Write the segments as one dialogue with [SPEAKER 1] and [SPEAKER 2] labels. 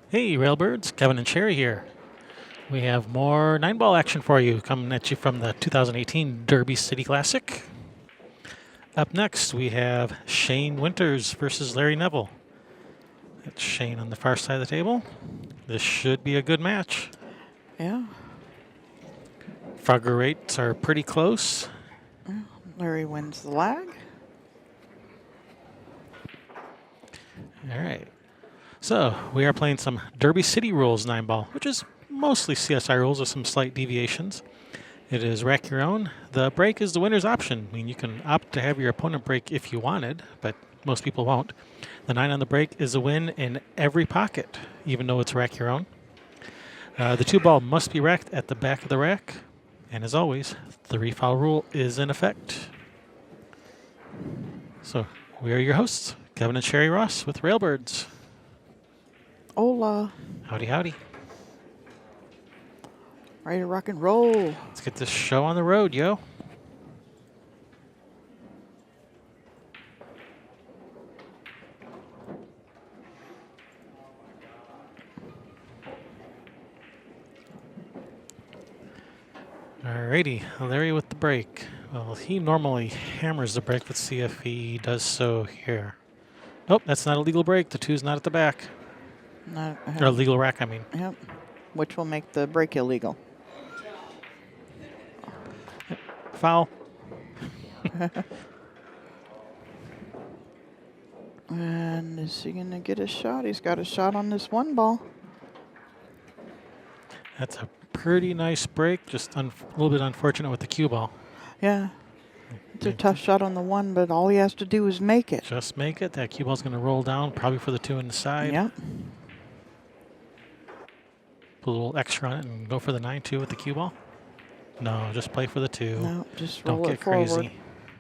[SPEAKER 1] Hey, Railbirds, Kevin and Sherry here. We have more 9-ball action for you coming at you from the 2018 Derby City Classic. Up next, we have Shane Winters versus Larry Nevel. That's Shane on the far side of the table. This should be a good match.
[SPEAKER 2] Yeah,
[SPEAKER 1] Frogger rates are pretty close.
[SPEAKER 2] Larry wins the lag.
[SPEAKER 1] All right. So, we are playing some Derby City rules 9-ball, which is mostly CSI rules with some slight deviations. It is rack your own. The break is the winner's option. I mean, you can opt to have your opponent break if you wanted, but most people won't. The 9 on the break is a win in every pocket, even though it's rack your own. The 2-ball must be racked at the back of the rack. And as always, the refoul rule is in effect. So, we are your hosts, Kevin and Sherry Ross with Railbirds.
[SPEAKER 2] Hola.
[SPEAKER 1] Howdy, howdy.
[SPEAKER 2] Ready to rock and roll.
[SPEAKER 1] Let's get this show on the road, yo. Alrighty, Larry with the break. Well, he normally hammers the break. Let's see if he does so here. Nope, that's not a legal break. The 2's not at the back.
[SPEAKER 2] Not,
[SPEAKER 1] Or a legal rack, I mean.
[SPEAKER 2] Yep. Which will make the break illegal.
[SPEAKER 1] Foul.
[SPEAKER 2] And is he going to get a shot? He's got a shot on this 1-ball.
[SPEAKER 1] That's a pretty nice break. Just a little bit unfortunate with the cue ball.
[SPEAKER 2] Yeah. It's a tough shot on the 1, but all he has to do is make it.
[SPEAKER 1] Just make it. That cue ball's going to roll down, probably for the 2 in the side.
[SPEAKER 2] Yep.
[SPEAKER 1] Put a little extra on it and go for the 9-2 with the cue ball. No, just play for the 2.
[SPEAKER 2] No, just
[SPEAKER 1] Don't
[SPEAKER 2] roll
[SPEAKER 1] get
[SPEAKER 2] it forward.
[SPEAKER 1] crazy.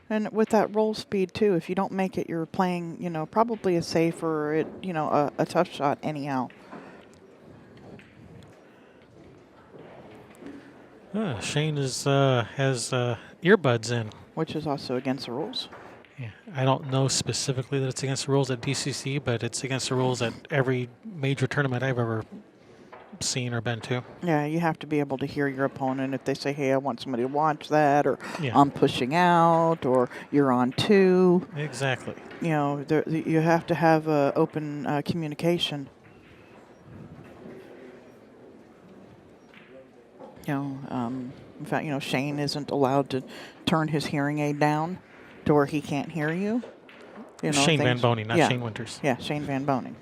[SPEAKER 2] And with that roll speed, too, if you don't make it, you're playing, probably a safe or, a tough shot anyhow.
[SPEAKER 1] Shane has earbuds in.
[SPEAKER 2] Which is also against the rules.
[SPEAKER 1] Yeah, I don't know specifically that it's against the rules at DCC, but it's against the rules at every major tournament I've ever seen or been to.
[SPEAKER 2] Yeah, you have to be able to hear your opponent if they say, hey, I want somebody to watch that, or
[SPEAKER 1] Yeah.
[SPEAKER 2] I'm pushing out, or you're on 2.
[SPEAKER 1] Exactly.
[SPEAKER 2] You have to have open communication. In fact, Shane isn't allowed to turn his hearing aid down to where he can't hear you.
[SPEAKER 1] Shane Van Boning, not
[SPEAKER 2] yeah.
[SPEAKER 1] Shane Winters.
[SPEAKER 2] Yeah, Shane Van Boning.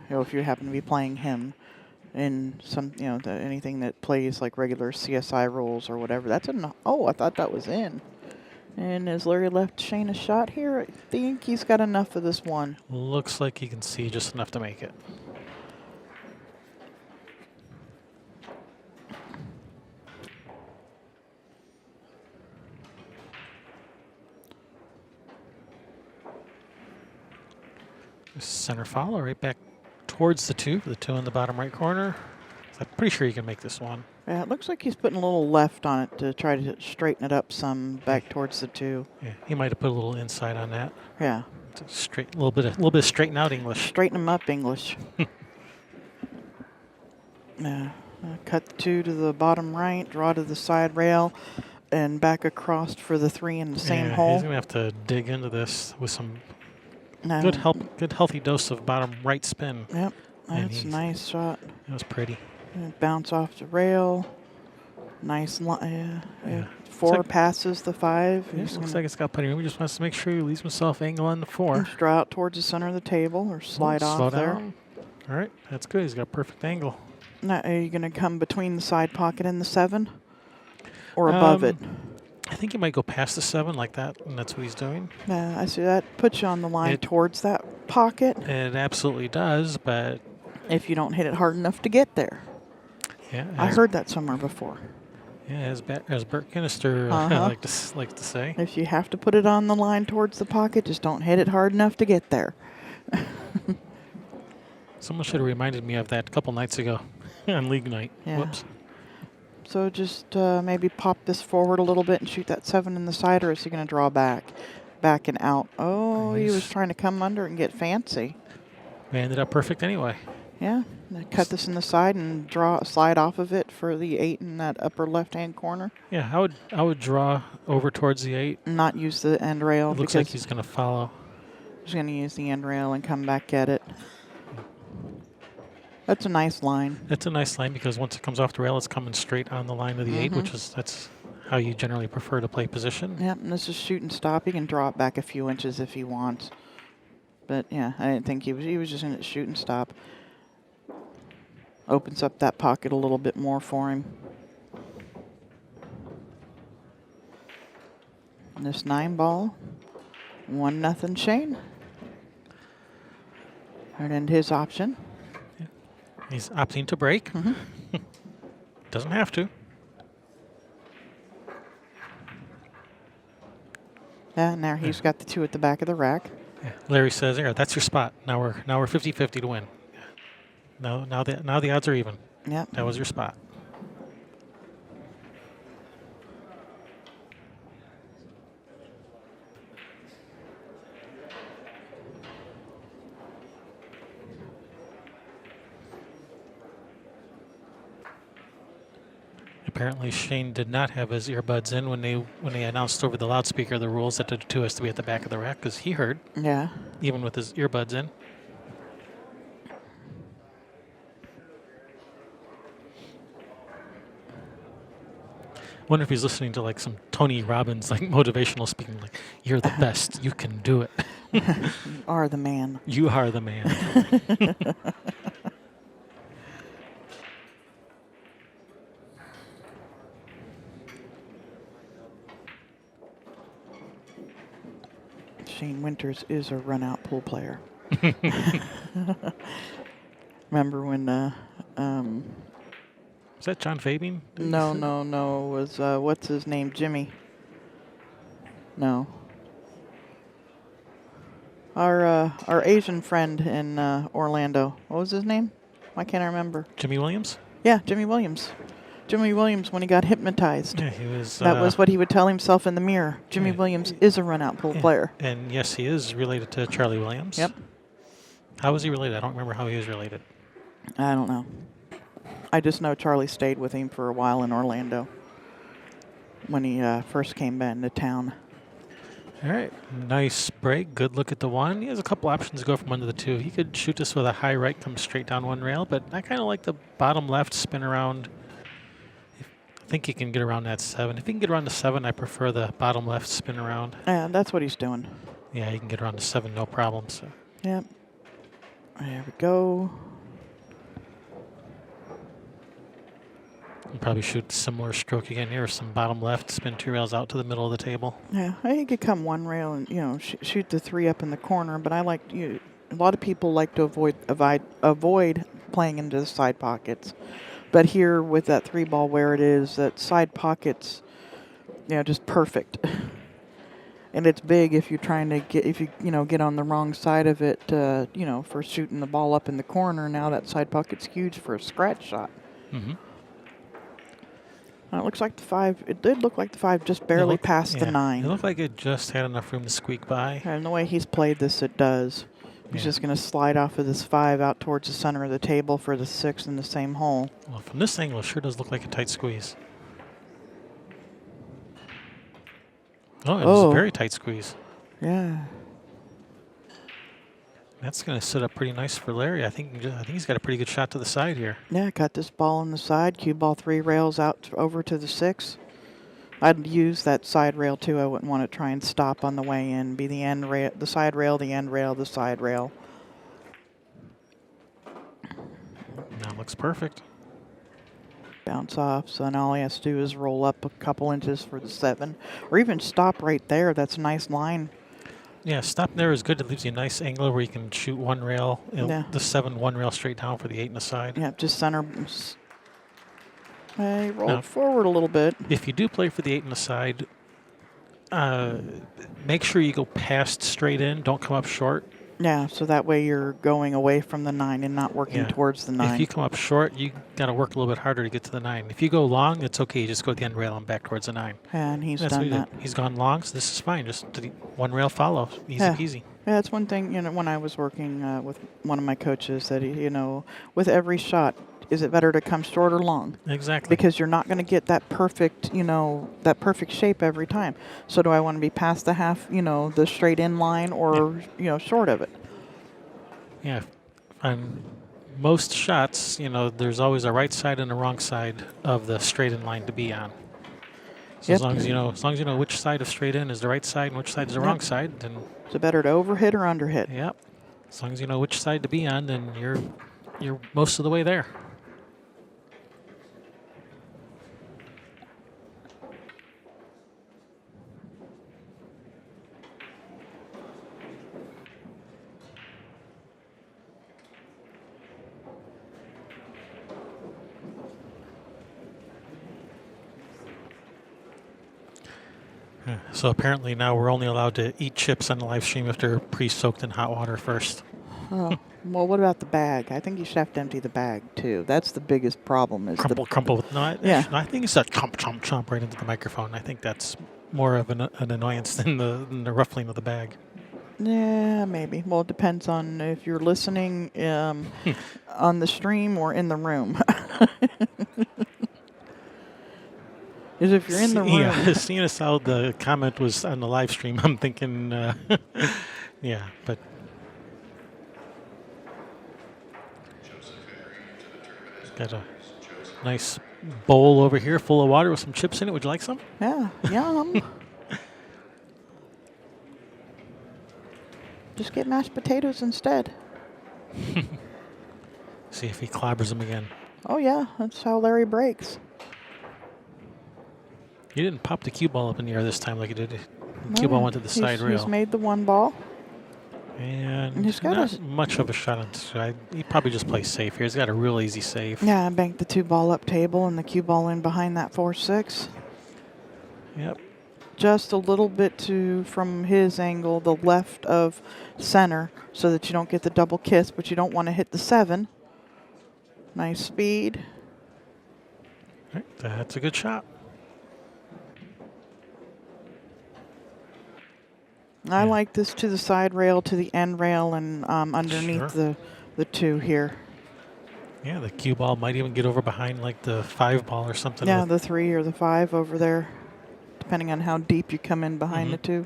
[SPEAKER 2] If you happen to be playing him in some, anything that plays like regular CSI rules or whatever, that's I thought that was in. And as Larry left Shane a shot here, I think he's got enough of this 1.
[SPEAKER 1] Looks like he can see just enough to make it. Center follow right back towards the 2 in the bottom right corner. I'm pretty sure you can make this 1.
[SPEAKER 2] Yeah, it looks like he's putting a little left on it to try to straighten it up some back towards the 2.
[SPEAKER 1] Yeah, he might have put a little inside on that.
[SPEAKER 2] Yeah.
[SPEAKER 1] A little bit of straighten out English.
[SPEAKER 2] Straighten him up English. Yeah. Cut the 2 to the bottom right, draw to the side rail, and back across for the 3 in the same hole.
[SPEAKER 1] He's gonna have to dig into this with some
[SPEAKER 2] No.
[SPEAKER 1] good healthy dose of bottom right spin.
[SPEAKER 2] Yep. That's a nice shot.
[SPEAKER 1] That was pretty.
[SPEAKER 2] Bounce off the rail. Nice. 4 passes the 5.
[SPEAKER 1] Yeah, looks like it's got plenty of room. He just wants to make sure he leaves himself angle on the 4.
[SPEAKER 2] Just draw out towards the center of the table or slide off
[SPEAKER 1] slow
[SPEAKER 2] there.
[SPEAKER 1] down. All right, that's good. He's got a perfect angle.
[SPEAKER 2] Now, are you going to come between the side pocket and the 7? Or above it?
[SPEAKER 1] I think he might go past the 7 like that, and that's what he's doing.
[SPEAKER 2] Yeah, I see that. Puts you on the line towards that pocket.
[SPEAKER 1] It absolutely does, but
[SPEAKER 2] if you don't hit it hard enough to get there.
[SPEAKER 1] Yeah,
[SPEAKER 2] I heard that somewhere before.
[SPEAKER 1] Yeah, as Bert Kinnister like to say.
[SPEAKER 2] If you have to put it on the line towards the pocket, just don't hit it hard enough to get there.
[SPEAKER 1] Someone should have reminded me of that a couple nights ago on league night.
[SPEAKER 2] Yeah.
[SPEAKER 1] Whoops.
[SPEAKER 2] So just maybe pop this forward a little bit and shoot that 7 in the side, or is he going to draw back and out? Oh, nice. He was trying to come under and get fancy.
[SPEAKER 1] We ended up perfect anyway.
[SPEAKER 2] Yeah, cut this in the side and slide off of it for the 8 in that upper left-hand corner.
[SPEAKER 1] Yeah, I would draw over towards the 8.
[SPEAKER 2] Not use the end rail
[SPEAKER 1] It looks like
[SPEAKER 2] because
[SPEAKER 1] he's going to follow.
[SPEAKER 2] he's going to use the end rail and come back at it. That's a nice line.
[SPEAKER 1] That's a nice line because once it comes off the rail, it's coming straight on the line of the 8, that's how you generally prefer to play position.
[SPEAKER 2] Yep, and this is shoot and stop. He can draw it back a few inches if he wants. But yeah, I didn't think he was just going to shoot and stop. Opens up that pocket a little bit more for him. And this 9 ball, 1-0 Shane. And his option.
[SPEAKER 1] He's opting to break. Doesn't have to.
[SPEAKER 2] Yeah, and there he's got the 2 at the back of the rack.
[SPEAKER 1] Yeah. Larry says, "There, that's your spot. Now we're 50-50 to win. Now the odds are even.
[SPEAKER 2] Yep.
[SPEAKER 1] That was your spot." Apparently, Shane did not have his earbuds in when they announced over the loudspeaker the rules that the 2 has to be at the back of the rack, because he heard,
[SPEAKER 2] Yeah.
[SPEAKER 1] even with his earbuds in. Wonder if he's listening to like some Tony Robbins like motivational speaking, like "You're the best, you can do it."
[SPEAKER 2] You are the man.
[SPEAKER 1] You are the man.
[SPEAKER 2] Shane Winters is a run-out pool player. Remember when?
[SPEAKER 1] Is that John Fabian?
[SPEAKER 2] No. It was what's his name? Jimmy. No. Our Asian friend in Orlando. What was his name? Why can't I remember?
[SPEAKER 1] Jimmy Williams?
[SPEAKER 2] Yeah, Jimmy Williams. Jimmy Williams when he got hypnotized.
[SPEAKER 1] Yeah, he was.
[SPEAKER 2] That was what he would tell himself in the mirror. Jimmy
[SPEAKER 1] Yeah.
[SPEAKER 2] Williams is a run-out pool player.
[SPEAKER 1] And yes, he is related to Charlie Williams.
[SPEAKER 2] Yep.
[SPEAKER 1] How was he related? I don't remember how he was related.
[SPEAKER 2] I don't know. I just know Charlie stayed with him for a while in Orlando when he first came back into town.
[SPEAKER 1] All right, nice break. Good look at the 1. He has a couple options to go from under the 2. He could shoot this with a high right, come straight down 1 rail, but I kind of like the bottom left spin around. I think he can get around that 7. If he can get around the 7, I prefer the bottom left spin around.
[SPEAKER 2] Yeah, that's what he's doing.
[SPEAKER 1] Yeah, he can get around the 7, no problem. So.
[SPEAKER 2] Yep. There we go.
[SPEAKER 1] He'll probably shoot similar stroke again here. Some bottom left, spin 2 rails out to the middle of the table.
[SPEAKER 2] Yeah, he could come 1 rail and shoot the 3 up in the corner. But I like a lot of people like to avoid playing into the side pockets. But here with that 3 ball where it is, that side pocket's just perfect. And it's big if you're trying to get on the wrong side of it, for shooting the ball up in the corner. Now that side pocket's huge for a scratch shot.
[SPEAKER 1] Mm-hmm.
[SPEAKER 2] It looks like the 5. It did look like the 5 just barely passed the 9.
[SPEAKER 1] It looked like it just had enough room to squeak by.
[SPEAKER 2] And the way he's played this, it does. He's just going to slide off of this 5 out towards the center of the table for the 6 in the same hole.
[SPEAKER 1] Well, from this angle, it sure does look like a tight squeeze. Oh, it was a very tight squeeze.
[SPEAKER 2] Yeah.
[SPEAKER 1] That's going to set up pretty nice for Larry. I think he's got a pretty good shot to the side here.
[SPEAKER 2] Yeah, got this ball on the side. Cue ball 3 rails out over to the 6. I'd use that side rail too. I wouldn't want to try and stop on the way in. Be the end rail, the side rail, the end rail, the side rail.
[SPEAKER 1] That looks perfect.
[SPEAKER 2] Bounce off. So now all he has to do is roll up a couple inches for the 7, or even stop right there. That's a nice line.
[SPEAKER 1] Yeah, stop there is good. It leaves you a nice angle where you can shoot 1 rail, the 7 1 rail straight down for the 8 in the side.
[SPEAKER 2] Yeah, just center. Hey, roll forward a little bit.
[SPEAKER 1] If you do play for the 8 in the side, make sure you go past straight in. Don't come up short.
[SPEAKER 2] Yeah, so that way you're going away from the 9 and not working towards the 9.
[SPEAKER 1] If you come up short, you got to work a little bit harder to get to the 9. If you go long, it's okay. You just go to the end rail and back towards the 9.
[SPEAKER 2] And he's
[SPEAKER 1] That's
[SPEAKER 2] done
[SPEAKER 1] what
[SPEAKER 2] that.
[SPEAKER 1] He's gone long, so this is fine. Just 1 rail follow. Easy peasy.
[SPEAKER 2] Yeah, that's one thing, when I was working with one of my coaches that, with every shot, is it better to come short or long?
[SPEAKER 1] Exactly.
[SPEAKER 2] Because you're not going to get that perfect, that perfect shape every time. So do I want to be past the half, the straight in line or, short of it?
[SPEAKER 1] Yeah. On most shots, there's always a right side and a wrong side of the straight in line to be on. So
[SPEAKER 2] Yep.
[SPEAKER 1] as long as you know which side of straight in is the right side and which side is the
[SPEAKER 2] Yep.
[SPEAKER 1] wrong side, then
[SPEAKER 2] Is it better to overhit or underhit?
[SPEAKER 1] yep. As long as you know which side to be on, then you're most of the way there. So apparently now we're only allowed to eat chips on the live stream if they're pre-soaked in hot water first.
[SPEAKER 2] Oh, well, what about the bag? I think you should have to empty the bag too. That's the biggest problem. Is
[SPEAKER 1] Crumple, crumple. No,
[SPEAKER 2] Yeah.
[SPEAKER 1] I think it's a chomp, chomp, chomp right into the microphone. I think that's more of an annoyance than the ruffling of the bag.
[SPEAKER 2] Yeah, maybe. Well, it depends on if you're listening on the stream or in the room. Is if you're in the room.
[SPEAKER 1] Yeah, seeing as how the comment was on the live stream, I'm thinking, yeah, but got a nice bowl over here full of water with some chips in it. Would you like some?
[SPEAKER 2] Yeah, yum. Just get mashed potatoes instead.
[SPEAKER 1] See if he clobbers them again.
[SPEAKER 2] Oh yeah, that's how Larry breaks.
[SPEAKER 1] You didn't pop the cue ball up in the air this time like you did. The cue ball went to the side rail.
[SPEAKER 2] He's made the one ball.
[SPEAKER 1] And
[SPEAKER 2] he's got
[SPEAKER 1] not much of a shot on this guy. He probably just plays safe here. He's got a real easy save.
[SPEAKER 2] Yeah, I banked the 2-ball up table and the cue ball in behind that 4-6.
[SPEAKER 1] Yep.
[SPEAKER 2] Just a little bit from his angle, the left of center, so that you don't get the double kiss, but you don't want to hit the 7. Nice speed.
[SPEAKER 1] All right, that's a good shot.
[SPEAKER 2] I like this to the side rail, to the end rail, and underneath the 2 here.
[SPEAKER 1] Yeah, the cue ball might even get over behind like the 5 ball or something.
[SPEAKER 2] Yeah, the 3 or the 5 over there, depending on how deep you come in behind the 2.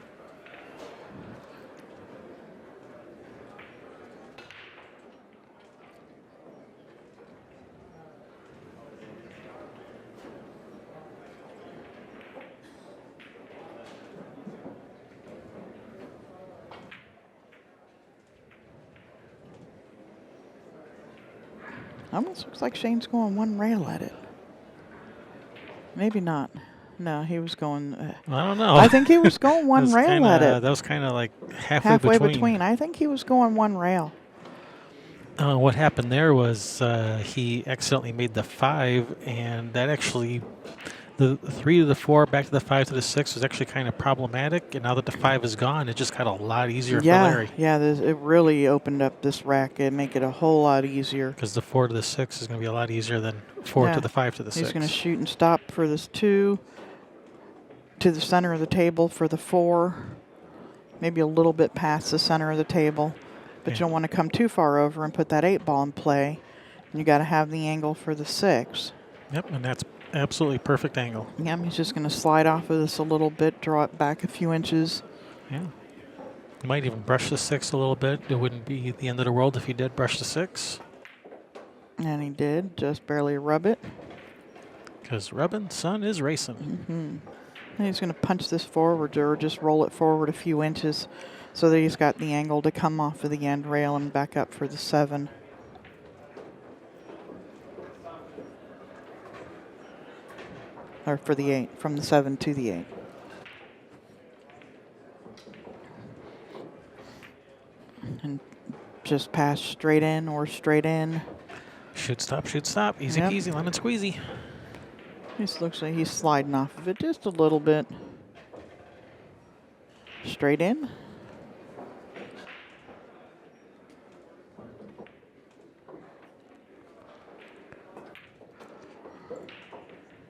[SPEAKER 2] Almost looks like Shane's going one rail at it. Maybe not. No, he was going.
[SPEAKER 1] I don't know.
[SPEAKER 2] I think he was going one rail at it.
[SPEAKER 1] That was kind of like
[SPEAKER 2] halfway between. I think he was going one rail.
[SPEAKER 1] What happened there was he accidentally made the 5, and that actually, the 3 to the 4 back to the 5 to the 6 was actually kind of problematic. And now that the 5 is gone, it just got a lot easier for Larry.
[SPEAKER 2] Yeah, it really opened up this rack and make it a whole lot easier.
[SPEAKER 1] Because the 4 to the 6 is going to be a lot easier than 4 to the 5 to the 6.
[SPEAKER 2] He's going to shoot and stop for this 2 to the center of the table for the 4, maybe a little bit past the center of the table. But you don't want to come too far over and put that 8-ball in play. And you got to have the angle for the 6.
[SPEAKER 1] Yep, and that's absolutely perfect angle.
[SPEAKER 2] Yeah, he's just going to slide off of this a little bit, draw it back a few inches.
[SPEAKER 1] Yeah. You might even brush the 6 a little bit. It wouldn't be the end of the world if he did brush the 6.
[SPEAKER 2] And he did, just barely rub it.
[SPEAKER 1] Because rubbing, son, is racing.
[SPEAKER 2] And he's going to punch this forward or just roll it forward a few inches so that he's got the angle to come off of the end rail and back up for the 7. Or for the 8, from the 7 to the 8. And just pass straight in or straight in.
[SPEAKER 1] Shoot, stop, shoot, stop. Easy peasy, lemon squeezy.
[SPEAKER 2] This looks like he's sliding off of it just a little bit. Straight in.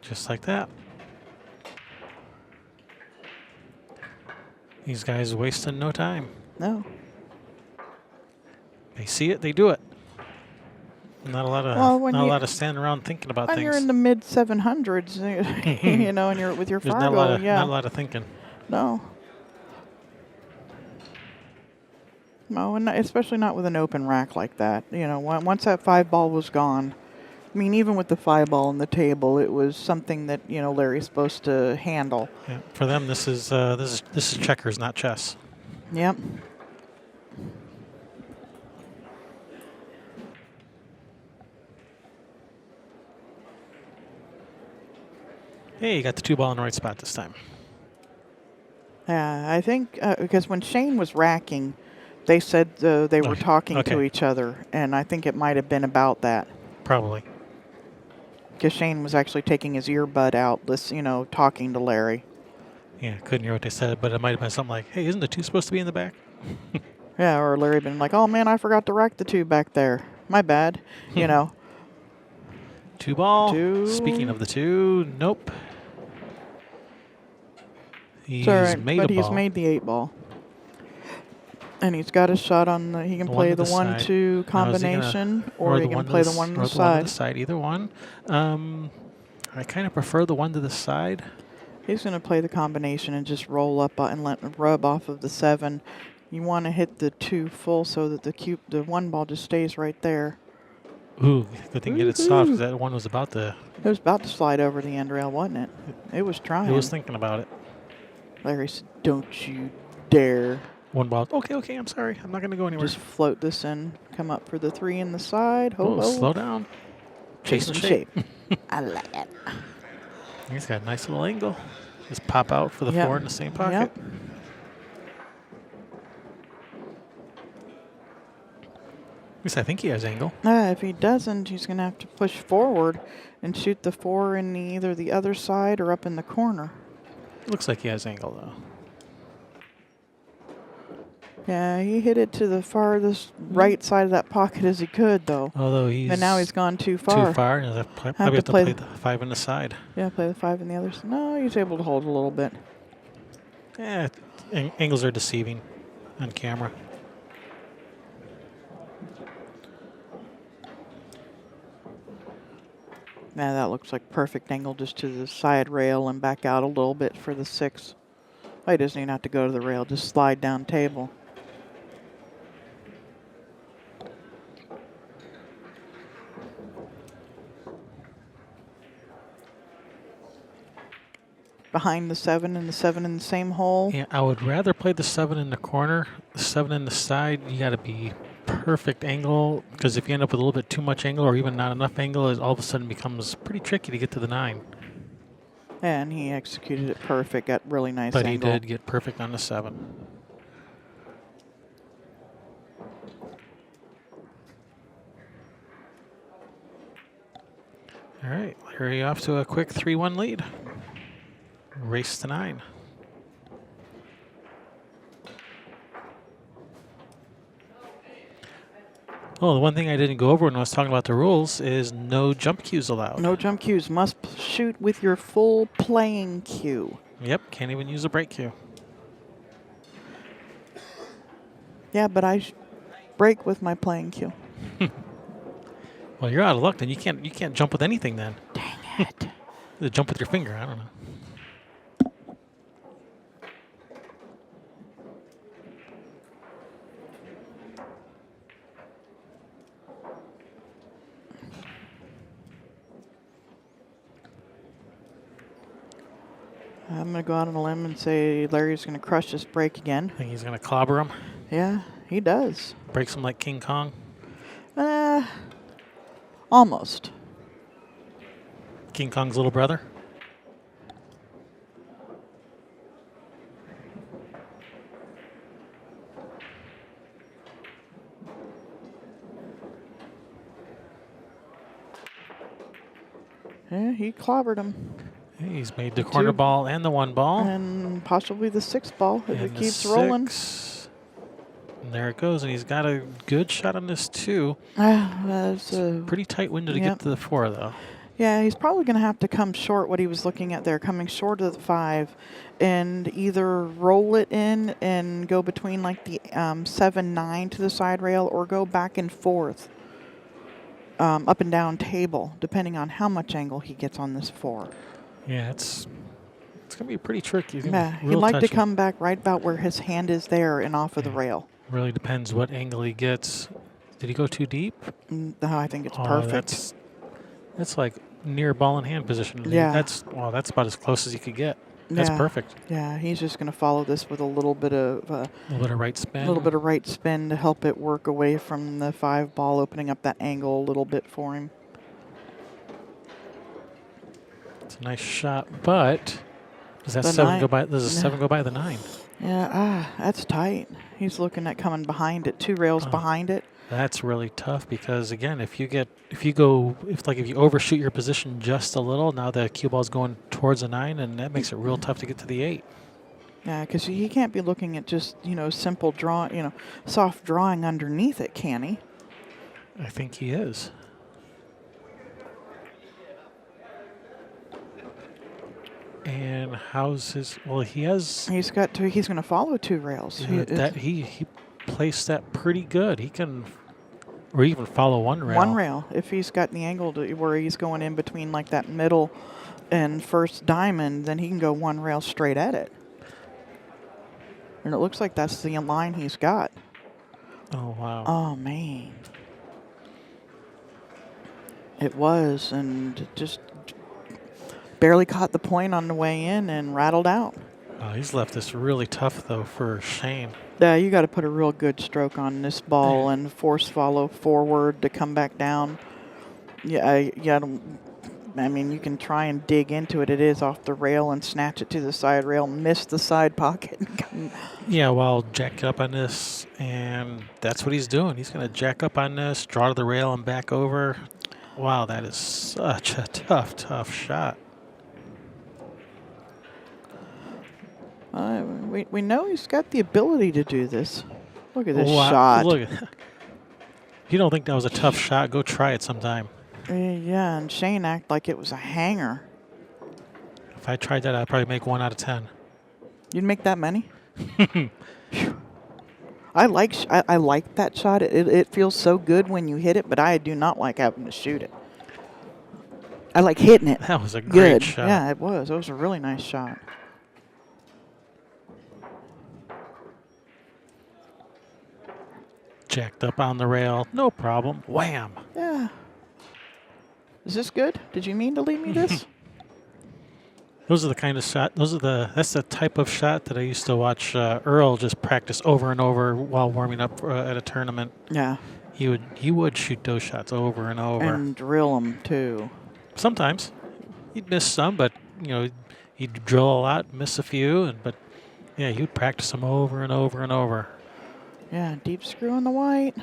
[SPEAKER 1] Just like that. These guys wasting no time.
[SPEAKER 2] No.
[SPEAKER 1] see it, they do it. Not a lot of
[SPEAKER 2] Well, when
[SPEAKER 1] not a
[SPEAKER 2] you-
[SPEAKER 1] lot of standing around thinking about
[SPEAKER 2] When
[SPEAKER 1] things.
[SPEAKER 2] you're in the mid 700s, you know, and you're with your
[SPEAKER 1] There's
[SPEAKER 2] Fargo,
[SPEAKER 1] not
[SPEAKER 2] yeah.
[SPEAKER 1] not a lot of thinking.
[SPEAKER 2] No. No, and especially not with an open rack like that. You know, once that 5-ball was gone, I mean, even with the 5-ball on the table, it was something that, you know, Larry's supposed to handle.
[SPEAKER 1] Yeah, for them, this is checkers, not chess.
[SPEAKER 2] Yep.
[SPEAKER 1] Hey, you got the 2-ball in the right spot this time.
[SPEAKER 2] Yeah, I think because when Shane was racking, they said they were talking to each other, and I think it might have been about that.
[SPEAKER 1] Probably.
[SPEAKER 2] Because Shane was actually taking his earbud out, you know, talking to Larry.
[SPEAKER 1] Yeah, couldn't hear what they said, but it might have been something like, "Hey, isn't the 2 supposed to be in the back?"
[SPEAKER 2] Yeah, or Larry been like, "Oh man, I forgot to rack the 2 back there. My bad." You know.
[SPEAKER 1] 2-ball.
[SPEAKER 2] 2.
[SPEAKER 1] Speaking of the 2, nope. He's
[SPEAKER 2] It's all right,
[SPEAKER 1] made
[SPEAKER 2] but
[SPEAKER 1] a
[SPEAKER 2] he's
[SPEAKER 1] ball.
[SPEAKER 2] made the 8-ball. And he's got a shot on the. He can play the 1-2 combination, or he can play the one on the
[SPEAKER 1] one to
[SPEAKER 2] side.
[SPEAKER 1] the side. Either one. I kind of prefer the one to the side.
[SPEAKER 2] He's going to play the combination and just roll up and rub off of the 7. You want to hit the 2 full so that the 1 ball just stays right there.
[SPEAKER 1] Ooh, good thing you get it soft because that one was about to.
[SPEAKER 2] It was about to slide over the end rail, wasn't it? It was trying.
[SPEAKER 1] It was thinking about it.
[SPEAKER 2] Larry said, "Don't you dare."
[SPEAKER 1] 1 ball. Okay, I'm sorry. I'm not going to go anywhere.
[SPEAKER 2] Just float this in. Come up for the 3 in the side.
[SPEAKER 1] Oh, slow down. Chasing shape.
[SPEAKER 2] I like it.
[SPEAKER 1] He's got a nice little angle. Just pop out for the 4 in the same pocket.
[SPEAKER 2] Yep.
[SPEAKER 1] At least I think he has angle.
[SPEAKER 2] If he doesn't, he's going to have to push forward and shoot the 4 in either the other side or up in the corner.
[SPEAKER 1] Looks like he has angle, though.
[SPEAKER 2] Yeah, he hit it to the farthest right side of that pocket as he could, though.
[SPEAKER 1] Although he's.
[SPEAKER 2] And now he's gone too far.
[SPEAKER 1] Too far. He'll probably have to play the 5 on the side.
[SPEAKER 2] Yeah, play the 5 in the other side. No, he's able to hold a little bit.
[SPEAKER 1] Yeah, angles are deceiving on camera.
[SPEAKER 2] Now that looks like perfect angle just to the side rail and back out a little bit for the 6. Oh, he doesn't even have to go to the rail, just slide down table. Behind the 7 and the 7 in the same hole.
[SPEAKER 1] Yeah, I would rather play the 7 in the corner. The 7 in the side, you got to be perfect angle, because if you end up with a little bit too much angle or even not enough angle, it all of a sudden becomes pretty tricky to get to the 9.
[SPEAKER 2] And he executed it perfect, got really nice
[SPEAKER 1] But
[SPEAKER 2] angle.
[SPEAKER 1] he did get perfect on the 7. All right, Larry off to a quick 3-1 lead. Race to 9. Oh, the one thing I didn't go over when I was talking about the rules is no jump cues allowed.
[SPEAKER 2] No jump cues. Must shoot with your full playing cue.
[SPEAKER 1] Yep, can't even use a break cue.
[SPEAKER 2] Yeah, but I break with my playing cue.
[SPEAKER 1] Well, you're out of luck then. You can't jump with anything then.
[SPEAKER 2] Dang it.
[SPEAKER 1] Jump with your finger. I don't know.
[SPEAKER 2] I'm going to go out on a limb and say Larry's going to crush this break again.
[SPEAKER 1] I think he's going to clobber him.
[SPEAKER 2] Yeah, he does.
[SPEAKER 1] Breaks him like King Kong.
[SPEAKER 2] Almost.
[SPEAKER 1] King Kong's little brother.
[SPEAKER 2] Yeah, he clobbered him.
[SPEAKER 1] He's made the corner ball and the 1 ball.
[SPEAKER 2] And possibly the 6 ball if
[SPEAKER 1] And
[SPEAKER 2] it
[SPEAKER 1] the
[SPEAKER 2] keeps rolling.
[SPEAKER 1] 6. And there it goes. And he's got a good shot on this 2.
[SPEAKER 2] That's
[SPEAKER 1] Pretty tight window to get to the 4, though.
[SPEAKER 2] Yeah, he's probably going to have to come short what he was looking at there, coming short of the 5, and either roll it in and go between like the 7-9 to the side rail, or go back and forth up and down table, depending on how much angle he gets on this 4.
[SPEAKER 1] Yeah, it's going to be pretty tricky. It's gonna
[SPEAKER 2] Yeah,
[SPEAKER 1] be
[SPEAKER 2] he'd
[SPEAKER 1] real
[SPEAKER 2] like to
[SPEAKER 1] touchy.
[SPEAKER 2] come back right about where his hand is there and off of the
[SPEAKER 1] Yeah.
[SPEAKER 2] rail.
[SPEAKER 1] Really depends what angle he gets. Did he go too deep?
[SPEAKER 2] I think it's
[SPEAKER 1] Oh,
[SPEAKER 2] perfect.
[SPEAKER 1] that's like near ball in hand position.
[SPEAKER 2] Yeah.
[SPEAKER 1] That's about as close as you could get. That's
[SPEAKER 2] Yeah.
[SPEAKER 1] perfect.
[SPEAKER 2] Yeah, he's just going to follow this with a little bit of
[SPEAKER 1] A little bit of right spin.
[SPEAKER 2] right spin to help it work away from the 5 ball, opening up that angle a little bit for him.
[SPEAKER 1] It's a nice shot, but does that
[SPEAKER 2] The
[SPEAKER 1] 7
[SPEAKER 2] 9
[SPEAKER 1] go by? Does the 7 go by the 9?
[SPEAKER 2] Yeah, that's tight. He's looking at coming behind it, 2 rails behind it.
[SPEAKER 1] That's really tough because again, if you overshoot your position just a little, now the cue ball's going towards the 9, and that makes it real tough to get to the 8.
[SPEAKER 2] Yeah, because he can't be looking at just simple soft drawing underneath it, can he?
[SPEAKER 1] I think he is. And how's his? Well, he has.
[SPEAKER 2] He's got to. He's going to follow 2 rails.
[SPEAKER 1] He placed that pretty good. He can, or even follow 1 rail.
[SPEAKER 2] 1 rail. If he's got the angle to where he's going in between like that middle and first diamond, then he can go 1 rail straight at it. And it looks like that's the line he's got.
[SPEAKER 1] Oh wow.
[SPEAKER 2] Oh man. It was, and just barely caught the point on the way in and rattled out.
[SPEAKER 1] Oh, he's left this really tough though for Shane.
[SPEAKER 2] Yeah, you got to put a real good stroke on this ball and force follow forward to come back down. Yeah, I mean, you can try and dig into it. It is off the rail and snatch it to the side rail, miss the side pocket.
[SPEAKER 1] Yeah, well, jack up on this, and that's what he's doing. He's going to jack up on this, draw to the rail, and back over. Wow, that is such a tough shot.
[SPEAKER 2] We know he's got the ability to do this. Look at this shot.
[SPEAKER 1] Look at that. If you don't think that was a tough shot, go try it sometime.
[SPEAKER 2] Yeah, and Shane acted like it was a hanger.
[SPEAKER 1] If I tried that, I'd probably make 1 out of 10.
[SPEAKER 2] You'd make that many? I like that shot. It feels so good when you hit it, but I do not like having to shoot it. I like hitting it.
[SPEAKER 1] That was a great shot.
[SPEAKER 2] Yeah, it was. It was a really nice shot.
[SPEAKER 1] Jacked up on the rail, no problem. Wham!
[SPEAKER 2] Yeah. Is this good? Did you mean to leave me this?
[SPEAKER 1] Those are the kind of shot. That's the type of shot that I used to watch Earl just practice over and over while warming up at a tournament.
[SPEAKER 2] Yeah.
[SPEAKER 1] He would shoot those shots over and over.
[SPEAKER 2] And drill them too.
[SPEAKER 1] Sometimes he'd miss some, but he'd drill a lot, miss a few, but yeah, he would practice them over and over and over.
[SPEAKER 2] Yeah, deep screw in the white.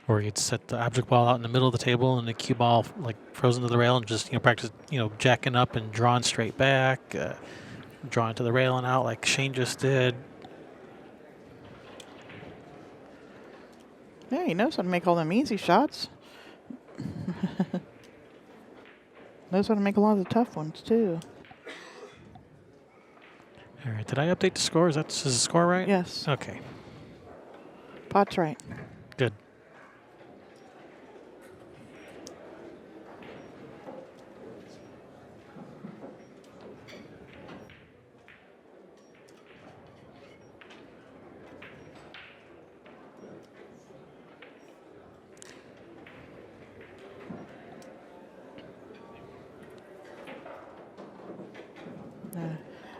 [SPEAKER 1] Or he'd set the object ball out in the middle of the table and the cue ball like frozen to the rail and just practice jacking up and drawing straight back, drawing to the rail and out like Shane just did.
[SPEAKER 2] Yeah, he knows how to make all them easy shots. Knows how to make a lot of the tough ones too.
[SPEAKER 1] All right, did I update the score? Is the score right?
[SPEAKER 2] Yes.
[SPEAKER 1] Okay,
[SPEAKER 2] Pot's right.
[SPEAKER 1] good.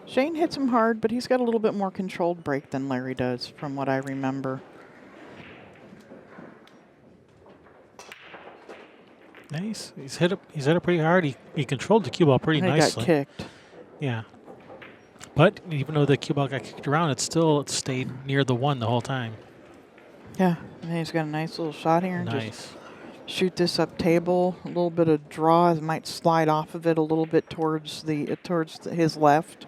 [SPEAKER 2] Shane hits him hard, but he's got a little bit more controlled break than Larry does, from what I remember.
[SPEAKER 1] Nice. He's hit it pretty hard. He controlled the cue ball pretty
[SPEAKER 2] And
[SPEAKER 1] nicely.
[SPEAKER 2] He got kicked.
[SPEAKER 1] Yeah. But even though the cue ball got kicked around, it stayed near the 1 the whole time.
[SPEAKER 2] Yeah, and he's got a nice little shot here.
[SPEAKER 1] Nice.
[SPEAKER 2] Just shoot this up table. A little bit of draw. It might slide off of it a little bit towards his left.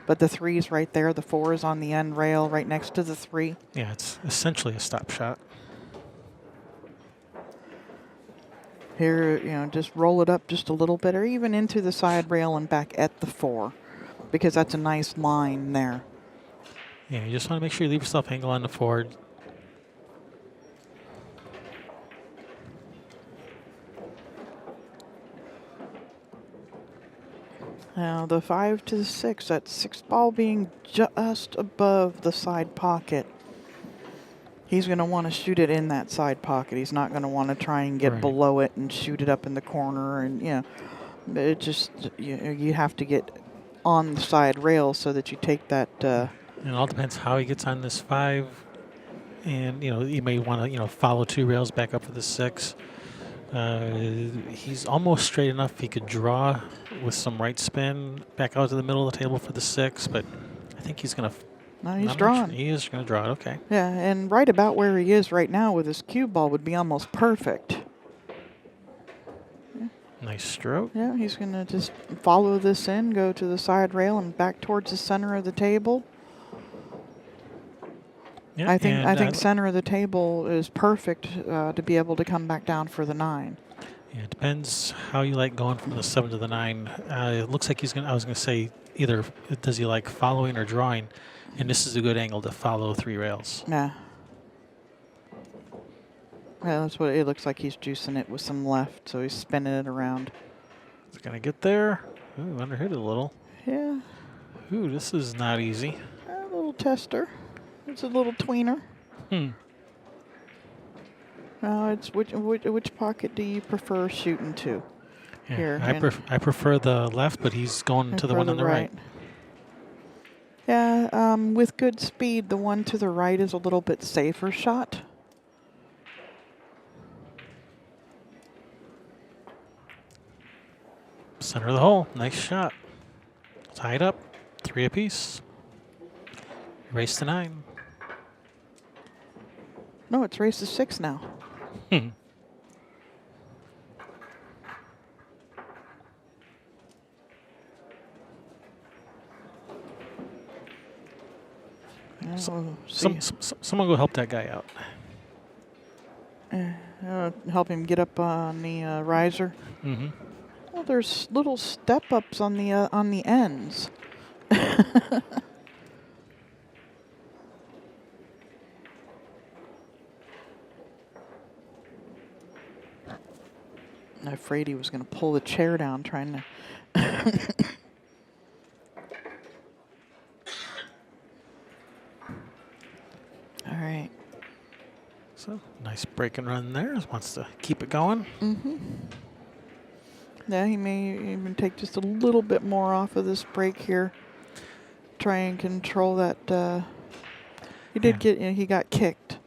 [SPEAKER 2] But the 3's right there. The 4 is on the end rail right next to the 3.
[SPEAKER 1] Yeah, it's essentially a stop shot.
[SPEAKER 2] Here, just roll it up just a little bit, or even into the side rail and back at the 4, because that's a nice line there.
[SPEAKER 1] Yeah, you just want to make sure you leave yourself angle on the 4.
[SPEAKER 2] Now the 5 to the 6, that 6th ball being just above the side pocket. He's going to want to shoot it in that side pocket. He's not going to want to try and get
[SPEAKER 1] Right.
[SPEAKER 2] below it and shoot it up in the corner. And it just you have to get on the side rail so that you take that.
[SPEAKER 1] And it all depends how he gets on this 5. And, you may want to, follow 2 rails back up for the 6. He's almost straight enough. He could draw with some right spin back out to the middle of the table for the 6, but I think he's going to.
[SPEAKER 2] No, he's drawing.
[SPEAKER 1] He is going to draw it. Okay.
[SPEAKER 2] Yeah, and right about where he is right now with his cue ball would be almost perfect.
[SPEAKER 1] Nice stroke.
[SPEAKER 2] Yeah, he's going to just follow this in, go to the side rail and back towards the center of the table.
[SPEAKER 1] Yeah,
[SPEAKER 2] I think center of the table is perfect to be able to come back down for the 9.
[SPEAKER 1] Yeah, it depends how you like going from the 7 to the 9. It looks like he's going to, I was going to say, either does he like following or drawing, and this is a good angle to follow 3 rails.
[SPEAKER 2] Yeah. Yeah, that's what it looks like. He's juicing it with some left, so he's spinning it around.
[SPEAKER 1] It's going to get there. Ooh, underhit it a little.
[SPEAKER 2] Yeah.
[SPEAKER 1] Ooh, this is not easy.
[SPEAKER 2] A little tester. It's a little tweener. It's which pocket do you prefer shooting to?
[SPEAKER 1] Yeah,
[SPEAKER 2] Here,
[SPEAKER 1] I prefer the left, but he's going to the one on the right.
[SPEAKER 2] Yeah, with good speed, the one to the right is a little bit safer shot.
[SPEAKER 1] Center of the hole. Nice shot. Tied up. 3 apiece. Race to 9.
[SPEAKER 2] No, it's race to 6 now.
[SPEAKER 1] Someone go help that guy out.
[SPEAKER 2] Help him get up on the riser.
[SPEAKER 1] Mm-hmm.
[SPEAKER 2] Well, there's little step-ups on the ends. I'm afraid he was going to pull the chair down trying to... All right.
[SPEAKER 1] So, nice break and run there. Wants to keep it going.
[SPEAKER 2] Mm-hmm. Yeah, he may even take just a little bit more off of this break here. Try and control that. He did he got kicked.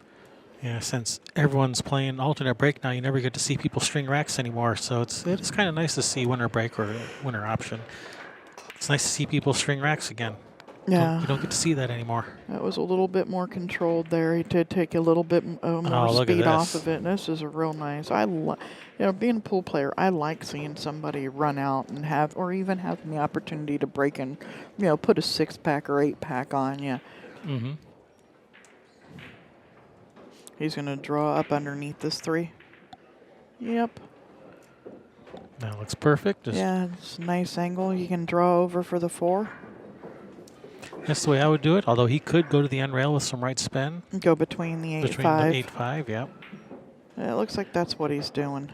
[SPEAKER 1] Yeah, since everyone's playing alternate break now, you never get to see people string racks anymore. So it's kind of nice to see winner break or winner option. It's nice to see people string racks again.
[SPEAKER 2] Yeah.
[SPEAKER 1] You don't get to see that anymore.
[SPEAKER 2] That was a little bit more controlled there. He did take a little bit more speed off of it. And this is a real nice. Being a pool player, I like seeing somebody run out and even having the opportunity to break and, put a 6-pack or 8-pack on you.
[SPEAKER 1] Mm-hmm.
[SPEAKER 2] He's going to draw up underneath this 3. Yep.
[SPEAKER 1] That looks perfect.
[SPEAKER 2] Yeah, it's a nice angle. You can draw over for the 4.
[SPEAKER 1] That's the way I would do it, although he could go to the end rail with some right spin.
[SPEAKER 2] Go between the 8-5.
[SPEAKER 1] Between the 8-5, yeah.
[SPEAKER 2] It looks like that's what he's doing.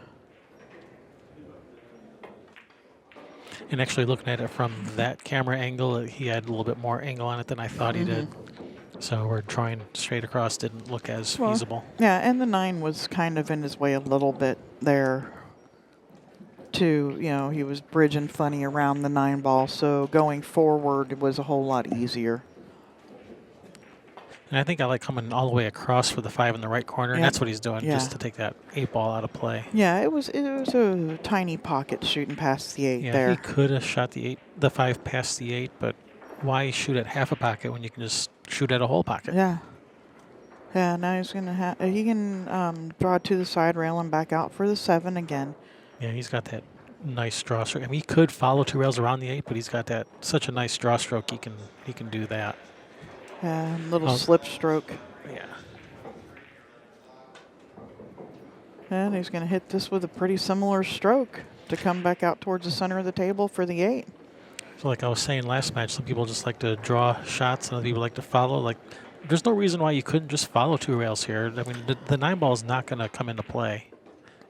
[SPEAKER 1] And actually looking at it from that camera angle, he had a little bit more angle on it than I thought he did. So we're drawing straight across didn't look as feasible.
[SPEAKER 2] Yeah, and the 9 was kind of in his way a little bit there. He was bridging funny around the 9 ball, so going forward was a whole lot easier.
[SPEAKER 1] And I think I like coming all the way across for the 5 in the right corner, and that's what he's doing, just to take that 8 ball out of play.
[SPEAKER 2] Yeah, it was a tiny pocket shooting past the 8 there.
[SPEAKER 1] Yeah, he could have shot the 5 past the 8, but why shoot at half a pocket when you can just shoot at a whole pocket?
[SPEAKER 2] Yeah. Yeah, now he's going to he can draw to the side rail and back out for the 7 again.
[SPEAKER 1] Yeah, he's got that nice draw stroke. I mean, he could follow 2 rails around the 8, but he's got such a nice draw stroke. He can do that.
[SPEAKER 2] Little slip stroke.
[SPEAKER 1] Yeah.
[SPEAKER 2] And he's going to hit this with a pretty similar stroke to come back out towards the center of the table for the 8.
[SPEAKER 1] So like I was saying last match, some people just like to draw shots and other people like to follow. Like, there's no reason why you couldn't just follow 2 rails here. I mean, the 9 ball is not going to come into play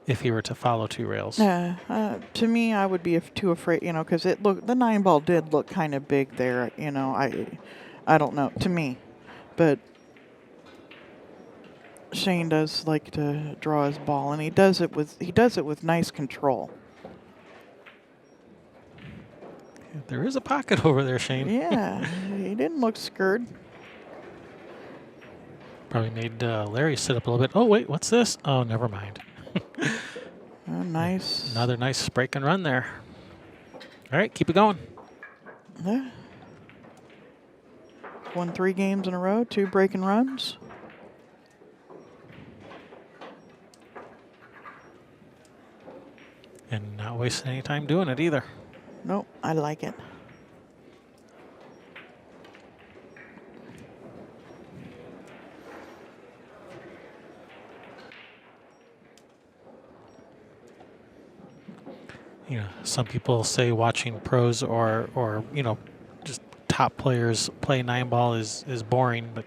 [SPEAKER 1] if you were to follow 2 rails.
[SPEAKER 2] To me, I would be too afraid, because the 9 ball did look kind of big there. I don't know, to me, but Shane does like to draw his ball, and he does it with nice control.
[SPEAKER 1] There is a pocket over there, Shane.
[SPEAKER 2] Yeah, he didn't look scared.
[SPEAKER 1] Probably made Larry sit up a little bit. Oh, wait, what's this? Oh, never mind.
[SPEAKER 2] Nice.
[SPEAKER 1] Another nice break and run there. All right, keep it going.
[SPEAKER 2] Yeah. Won 3 games in a row, 2 break and runs.
[SPEAKER 1] And not wasting any time doing it either.
[SPEAKER 2] Nope, I like it.
[SPEAKER 1] Some people say watching pros or just top players play 9 ball is boring, but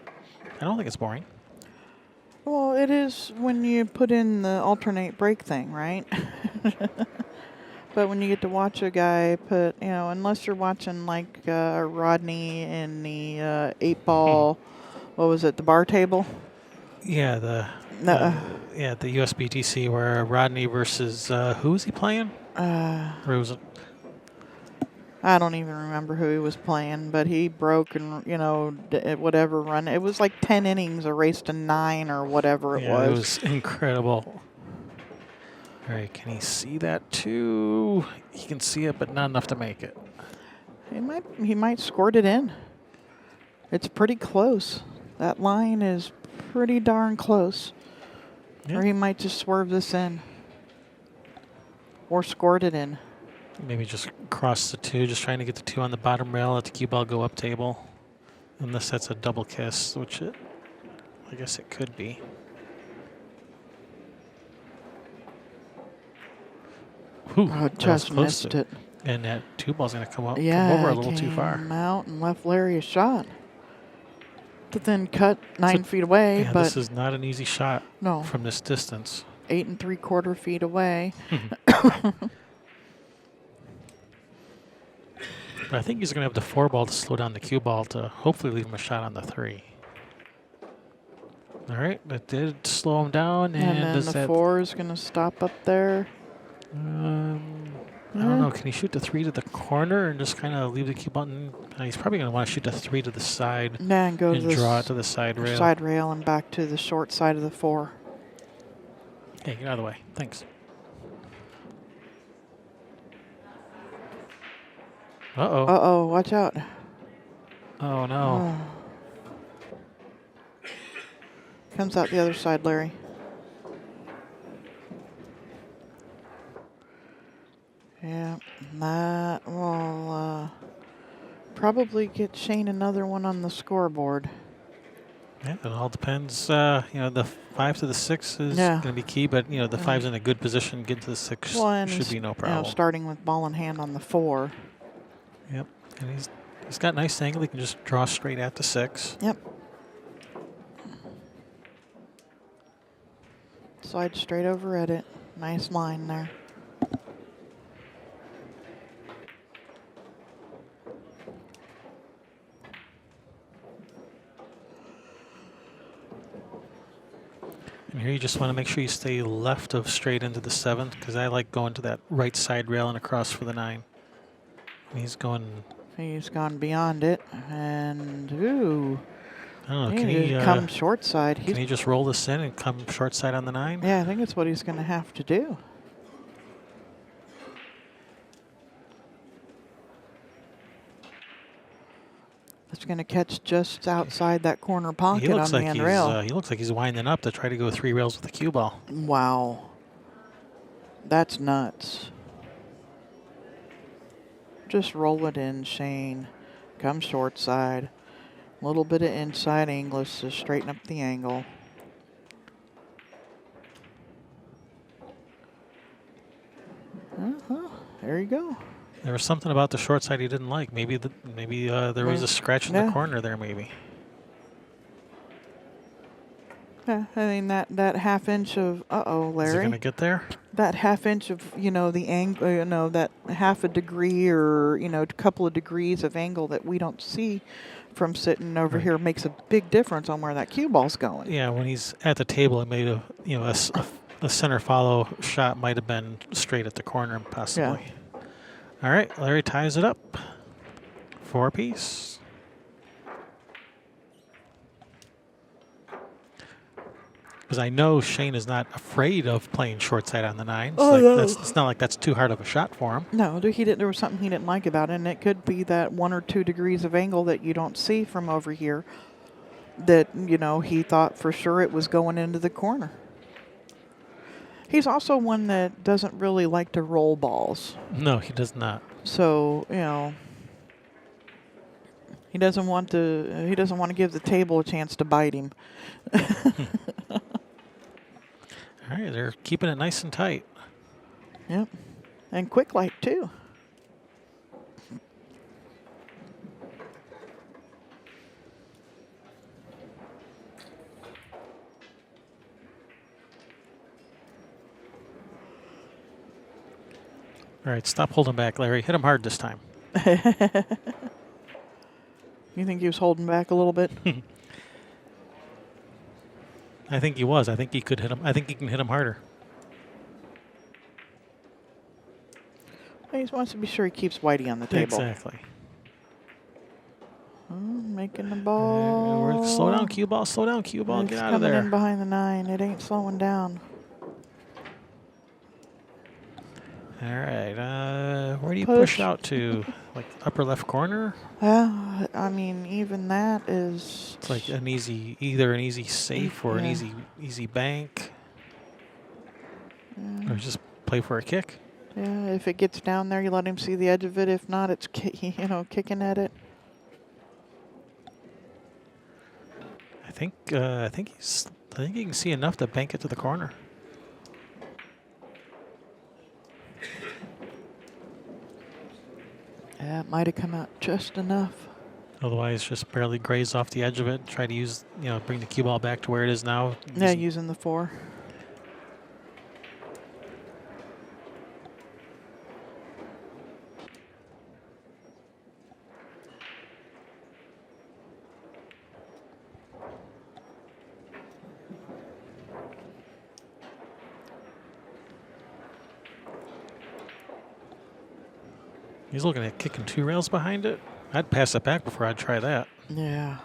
[SPEAKER 1] I don't think it's boring.
[SPEAKER 2] Well, it is when you put in the alternate break thing, right? But when you get to watch a guy put, unless you're watching like Rodney in the 8 ball, what was it, the bar table?
[SPEAKER 1] Yeah, the USBTC where Rodney versus who was he playing? Or was it?
[SPEAKER 2] I don't even remember who he was playing, but he broke and whatever run. It was like 10 innings, a race to 9 or whatever it was.
[SPEAKER 1] It was incredible. All right, can he see that too? He can see it, but not enough to make it.
[SPEAKER 2] He might scored it in. It's pretty close. That line is pretty darn close. Yeah. Or he might just swerve this in. Or scored it in.
[SPEAKER 1] Maybe just cross the 2, just trying to get the 2 on the bottom rail, let the cue ball go up table. Unless that's a double kiss, which I guess it could be. Whew,
[SPEAKER 2] just missed it.
[SPEAKER 1] And that 2 ball's going to come over a little too far.
[SPEAKER 2] Came out and left Larry a shot. But then cut 9 feet away.
[SPEAKER 1] Yeah,
[SPEAKER 2] but
[SPEAKER 1] this is not an easy shot from this distance.
[SPEAKER 2] 8 3/4 feet away.
[SPEAKER 1] But I think he's going to have the 4 ball to slow down the cue ball to hopefully leave him a shot on the 3. All right, that did slow him down.
[SPEAKER 2] And then the 4 is going to stop up there.
[SPEAKER 1] I don't know. Can he shoot the 3 to the corner and just kind of leave the cue button? He's probably going to want to shoot the 3 to the side
[SPEAKER 2] and go
[SPEAKER 1] and draw it to the side rail.
[SPEAKER 2] Side rail and back to the short side of the 4.
[SPEAKER 1] Hey, get out of the way. Thanks. Uh-oh.
[SPEAKER 2] Uh-oh, watch out.
[SPEAKER 1] Oh, no.
[SPEAKER 2] Comes out the other side, Larry. Yeah, that will probably get Shane another one on the scoreboard.
[SPEAKER 1] Yeah, it all depends. The 5 to the 6 is going to be key, but, the 5's in a good position. Get to the 6 should be no problem.
[SPEAKER 2] Starting with ball in hand on the 4.
[SPEAKER 1] Yep, and he's got nice angle. He can just draw straight at the 6.
[SPEAKER 2] Yep. Slide straight over at it. Nice line there.
[SPEAKER 1] And here you just want to make sure you stay left of straight into the 7th, because I like going to that right side rail and across for the 9. And he's gone
[SPEAKER 2] beyond it, and ooh.
[SPEAKER 1] I don't know. Can he
[SPEAKER 2] come short side?
[SPEAKER 1] Can he just roll this in and come short side on the 9?
[SPEAKER 2] Yeah, I think that's what he's going to have to do. It's going to catch just outside that corner pocket on the end rail.
[SPEAKER 1] He looks like he's winding up to try to go 3 rails with the cue ball.
[SPEAKER 2] Wow. That's nuts. Just roll it in, Shane. Come short side. A little bit of inside English to straighten up the angle. There you go.
[SPEAKER 1] There was something about the short side he didn't like. Maybe there was a scratch in the corner there. Maybe.
[SPEAKER 2] Yeah, I mean that half inch of
[SPEAKER 1] Is it
[SPEAKER 2] Larry.
[SPEAKER 1] gonna get there?
[SPEAKER 2] That half inch of the angle, that half a degree or a couple of degrees of angle that we don't see from sitting over here makes a big difference on where that cue ball's going.
[SPEAKER 1] Yeah, when he's at the table, it made a center follow shot might have been straight at the corner possibly.
[SPEAKER 2] Yeah.
[SPEAKER 1] All right, Larry ties it up. 4-piece. Because I know Shane is not afraid of playing short side on the 9. It's not like that's too hard of a shot for him.
[SPEAKER 2] No, there was something he didn't like about it, and it could be that 1 or 2 degrees of angle that you don't see from over here that, he thought for sure it was going into the corner. He's also one that doesn't really like to roll balls.
[SPEAKER 1] No, he does not.
[SPEAKER 2] So, he doesn't want to give the table a chance to bite him.
[SPEAKER 1] All right, they're keeping it nice and tight.
[SPEAKER 2] Yep. And quick light, too.
[SPEAKER 1] All right, stop holding back, Larry. Hit him hard this time.
[SPEAKER 2] You think he was holding back a little bit?
[SPEAKER 1] I think he was. I think he could hit him. I think he can hit him harder.
[SPEAKER 2] He just wants to be sure he keeps Whitey on the table.
[SPEAKER 1] Exactly.
[SPEAKER 2] Making the ball.
[SPEAKER 1] Slow down, cue ball. Slow down, cue ball. Get out of there.
[SPEAKER 2] It's coming in behind the 9. It ain't slowing down.
[SPEAKER 1] All right. Where do you push out to? Like upper left corner?
[SPEAKER 2] I mean, even that is.
[SPEAKER 1] It's like either an easy safe or an easy bank. Or just play for a kick.
[SPEAKER 2] Yeah, if it gets down there, you let him see the edge of it. If not, it's kicking at it.
[SPEAKER 1] I think he can see enough to bank it to the corner.
[SPEAKER 2] Yeah, it might have come out just enough.
[SPEAKER 1] Otherwise, just barely graze off the edge of it. Try to use, bring the cue ball back to where it is now.
[SPEAKER 2] Yeah, using the 4.
[SPEAKER 1] He's looking at kicking 2 rails behind it. I'd pass it back before I'd try that.
[SPEAKER 2] Yeah.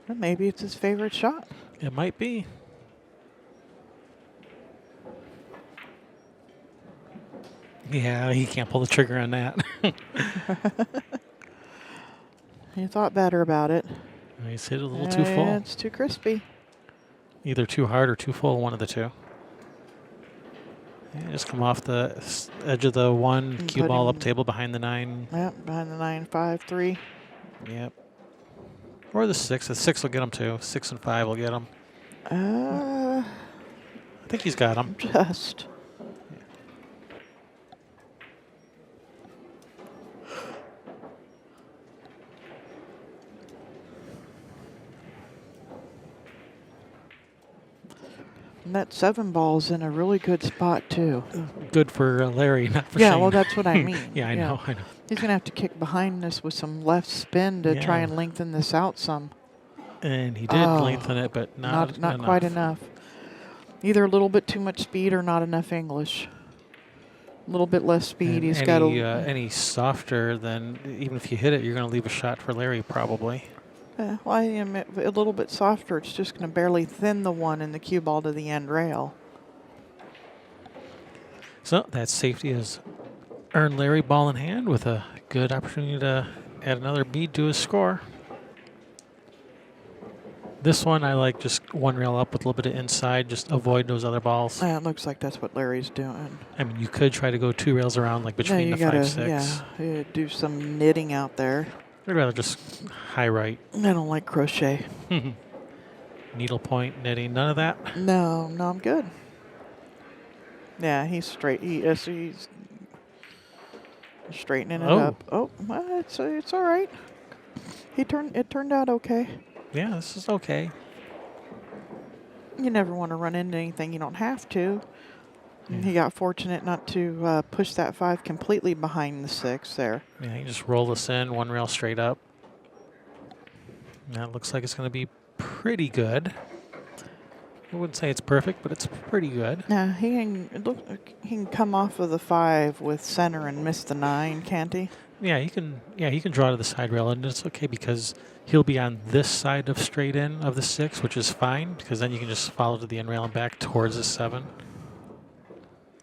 [SPEAKER 2] Well, maybe it's his favorite shot.
[SPEAKER 1] It might be. Yeah, he can't pull the trigger on that.
[SPEAKER 2] You thought better about it.
[SPEAKER 1] He's hit it a little too full.
[SPEAKER 2] It's too crispy.
[SPEAKER 1] Either too hard or too full, one of the two. Yeah, just come off the edge of the 1, cue ball up table behind the 9.
[SPEAKER 2] Yep, behind the 9, 5, 3.
[SPEAKER 1] Yep. Or the 6. The 6 will get him too. 6 and 5 will get him. I think he's got him.
[SPEAKER 2] Just. And that 7 ball's in a really good spot, too.
[SPEAKER 1] Good for Larry, not for Shane.
[SPEAKER 2] Yeah, well, that's what I mean.
[SPEAKER 1] Yeah, I know.
[SPEAKER 2] He's going to have to kick behind this with some left spin to try and lengthen this out some.
[SPEAKER 1] And he did lengthen it, but not
[SPEAKER 2] quite enough. Either a little bit too much speed or not enough English. A little bit less speed.
[SPEAKER 1] And any softer than, even if you hit it, you're going to leave a shot for Larry probably.
[SPEAKER 2] Well, I am a little bit softer. It's just going to barely thin the 1 in the cue ball to the end rail.
[SPEAKER 1] So that safety has earned Larry ball in hand with a good opportunity to add another bead to his score. This one I like just one rail up with a little bit of inside, just avoid those other balls.
[SPEAKER 2] It looks like that's what Larry's doing.
[SPEAKER 1] I mean, you could try to go 2 rails around, like
[SPEAKER 2] No,
[SPEAKER 1] between
[SPEAKER 2] you
[SPEAKER 1] the 5,
[SPEAKER 2] gotta,
[SPEAKER 1] 6.
[SPEAKER 2] do some knitting out there.
[SPEAKER 1] I'd rather just high right.
[SPEAKER 2] I don't like crochet.
[SPEAKER 1] Needle point, knitting, none of that.
[SPEAKER 2] No, I'm good. Yeah, he's straight. He's straightening it
[SPEAKER 1] Oh.
[SPEAKER 2] up. Oh, well, it's all right. It turned out okay.
[SPEAKER 1] Yeah, this is okay.
[SPEAKER 2] You never want to run into anything you don't have to. And he got fortunate not to push that 5 completely behind the 6 there.
[SPEAKER 1] Yeah, you just roll this in, one rail straight up. And that looks like it's going to be pretty good. I wouldn't say it's perfect, but it's pretty good.
[SPEAKER 2] Yeah, he can come off of the 5 with center and miss the 9, can't he?
[SPEAKER 1] Yeah, he can draw to the side rail, and it's okay because he'll be on this side of straight in of the 6, which is fine because then you can just follow to the end rail and back towards the 7.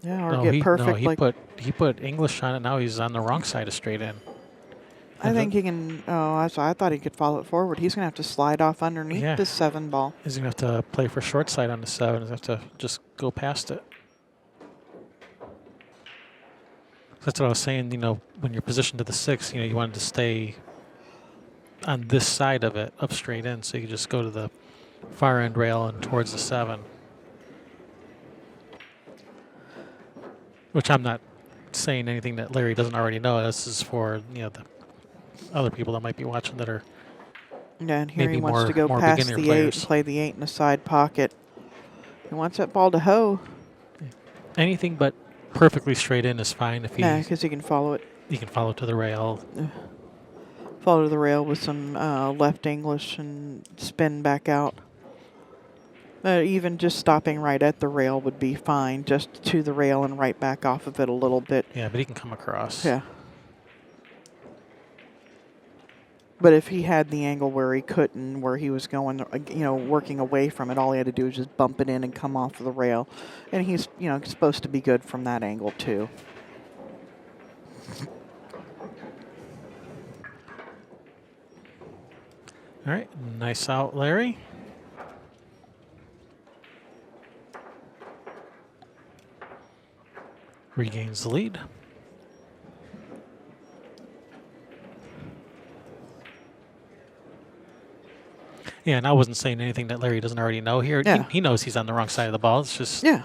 [SPEAKER 2] Yeah, or get perfect.
[SPEAKER 1] He put English on it. Now he's on the wrong side of straight in.
[SPEAKER 2] I think he can. Oh, I thought he could follow it forward. He's gonna have to slide off underneath the 7 ball.
[SPEAKER 1] He's gonna have to play for short side on the 7. He's gonna have to just go past it. That's what I was saying. You know, when you're positioned to the 6, you wanted to stay on this side of it, up straight in, so you could just go to the far end rail and towards the 7. Which I'm not saying anything that Larry doesn't already know. This is for the other people that might be watching that are
[SPEAKER 2] Yeah, and here
[SPEAKER 1] maybe
[SPEAKER 2] he wants to go
[SPEAKER 1] more
[SPEAKER 2] past
[SPEAKER 1] beginner
[SPEAKER 2] the
[SPEAKER 1] players.
[SPEAKER 2] 8 and play the 8 in the side pocket. He wants that ball to hoe.
[SPEAKER 1] Anything but perfectly straight in is fine if
[SPEAKER 2] Yeah, because he can follow it.
[SPEAKER 1] he can follow to the rail.
[SPEAKER 2] Follow to the rail with some left English and spin back out. Even just stopping right at the rail would be fine. Just to the rail and right back off of it a little bit.
[SPEAKER 1] Yeah, but he can come across.
[SPEAKER 2] Yeah. But if he had the angle where he couldn't, where he was going, working away from it, all he had to do was just bump it in and come off of the rail. And he's, supposed to be good from that angle too.
[SPEAKER 1] All right, nice out, Larry. Regains the lead. Yeah, and I wasn't saying anything that Larry doesn't already know here.
[SPEAKER 2] Yeah.
[SPEAKER 1] He knows he's on the wrong side of the ball. It's just
[SPEAKER 2] Yeah.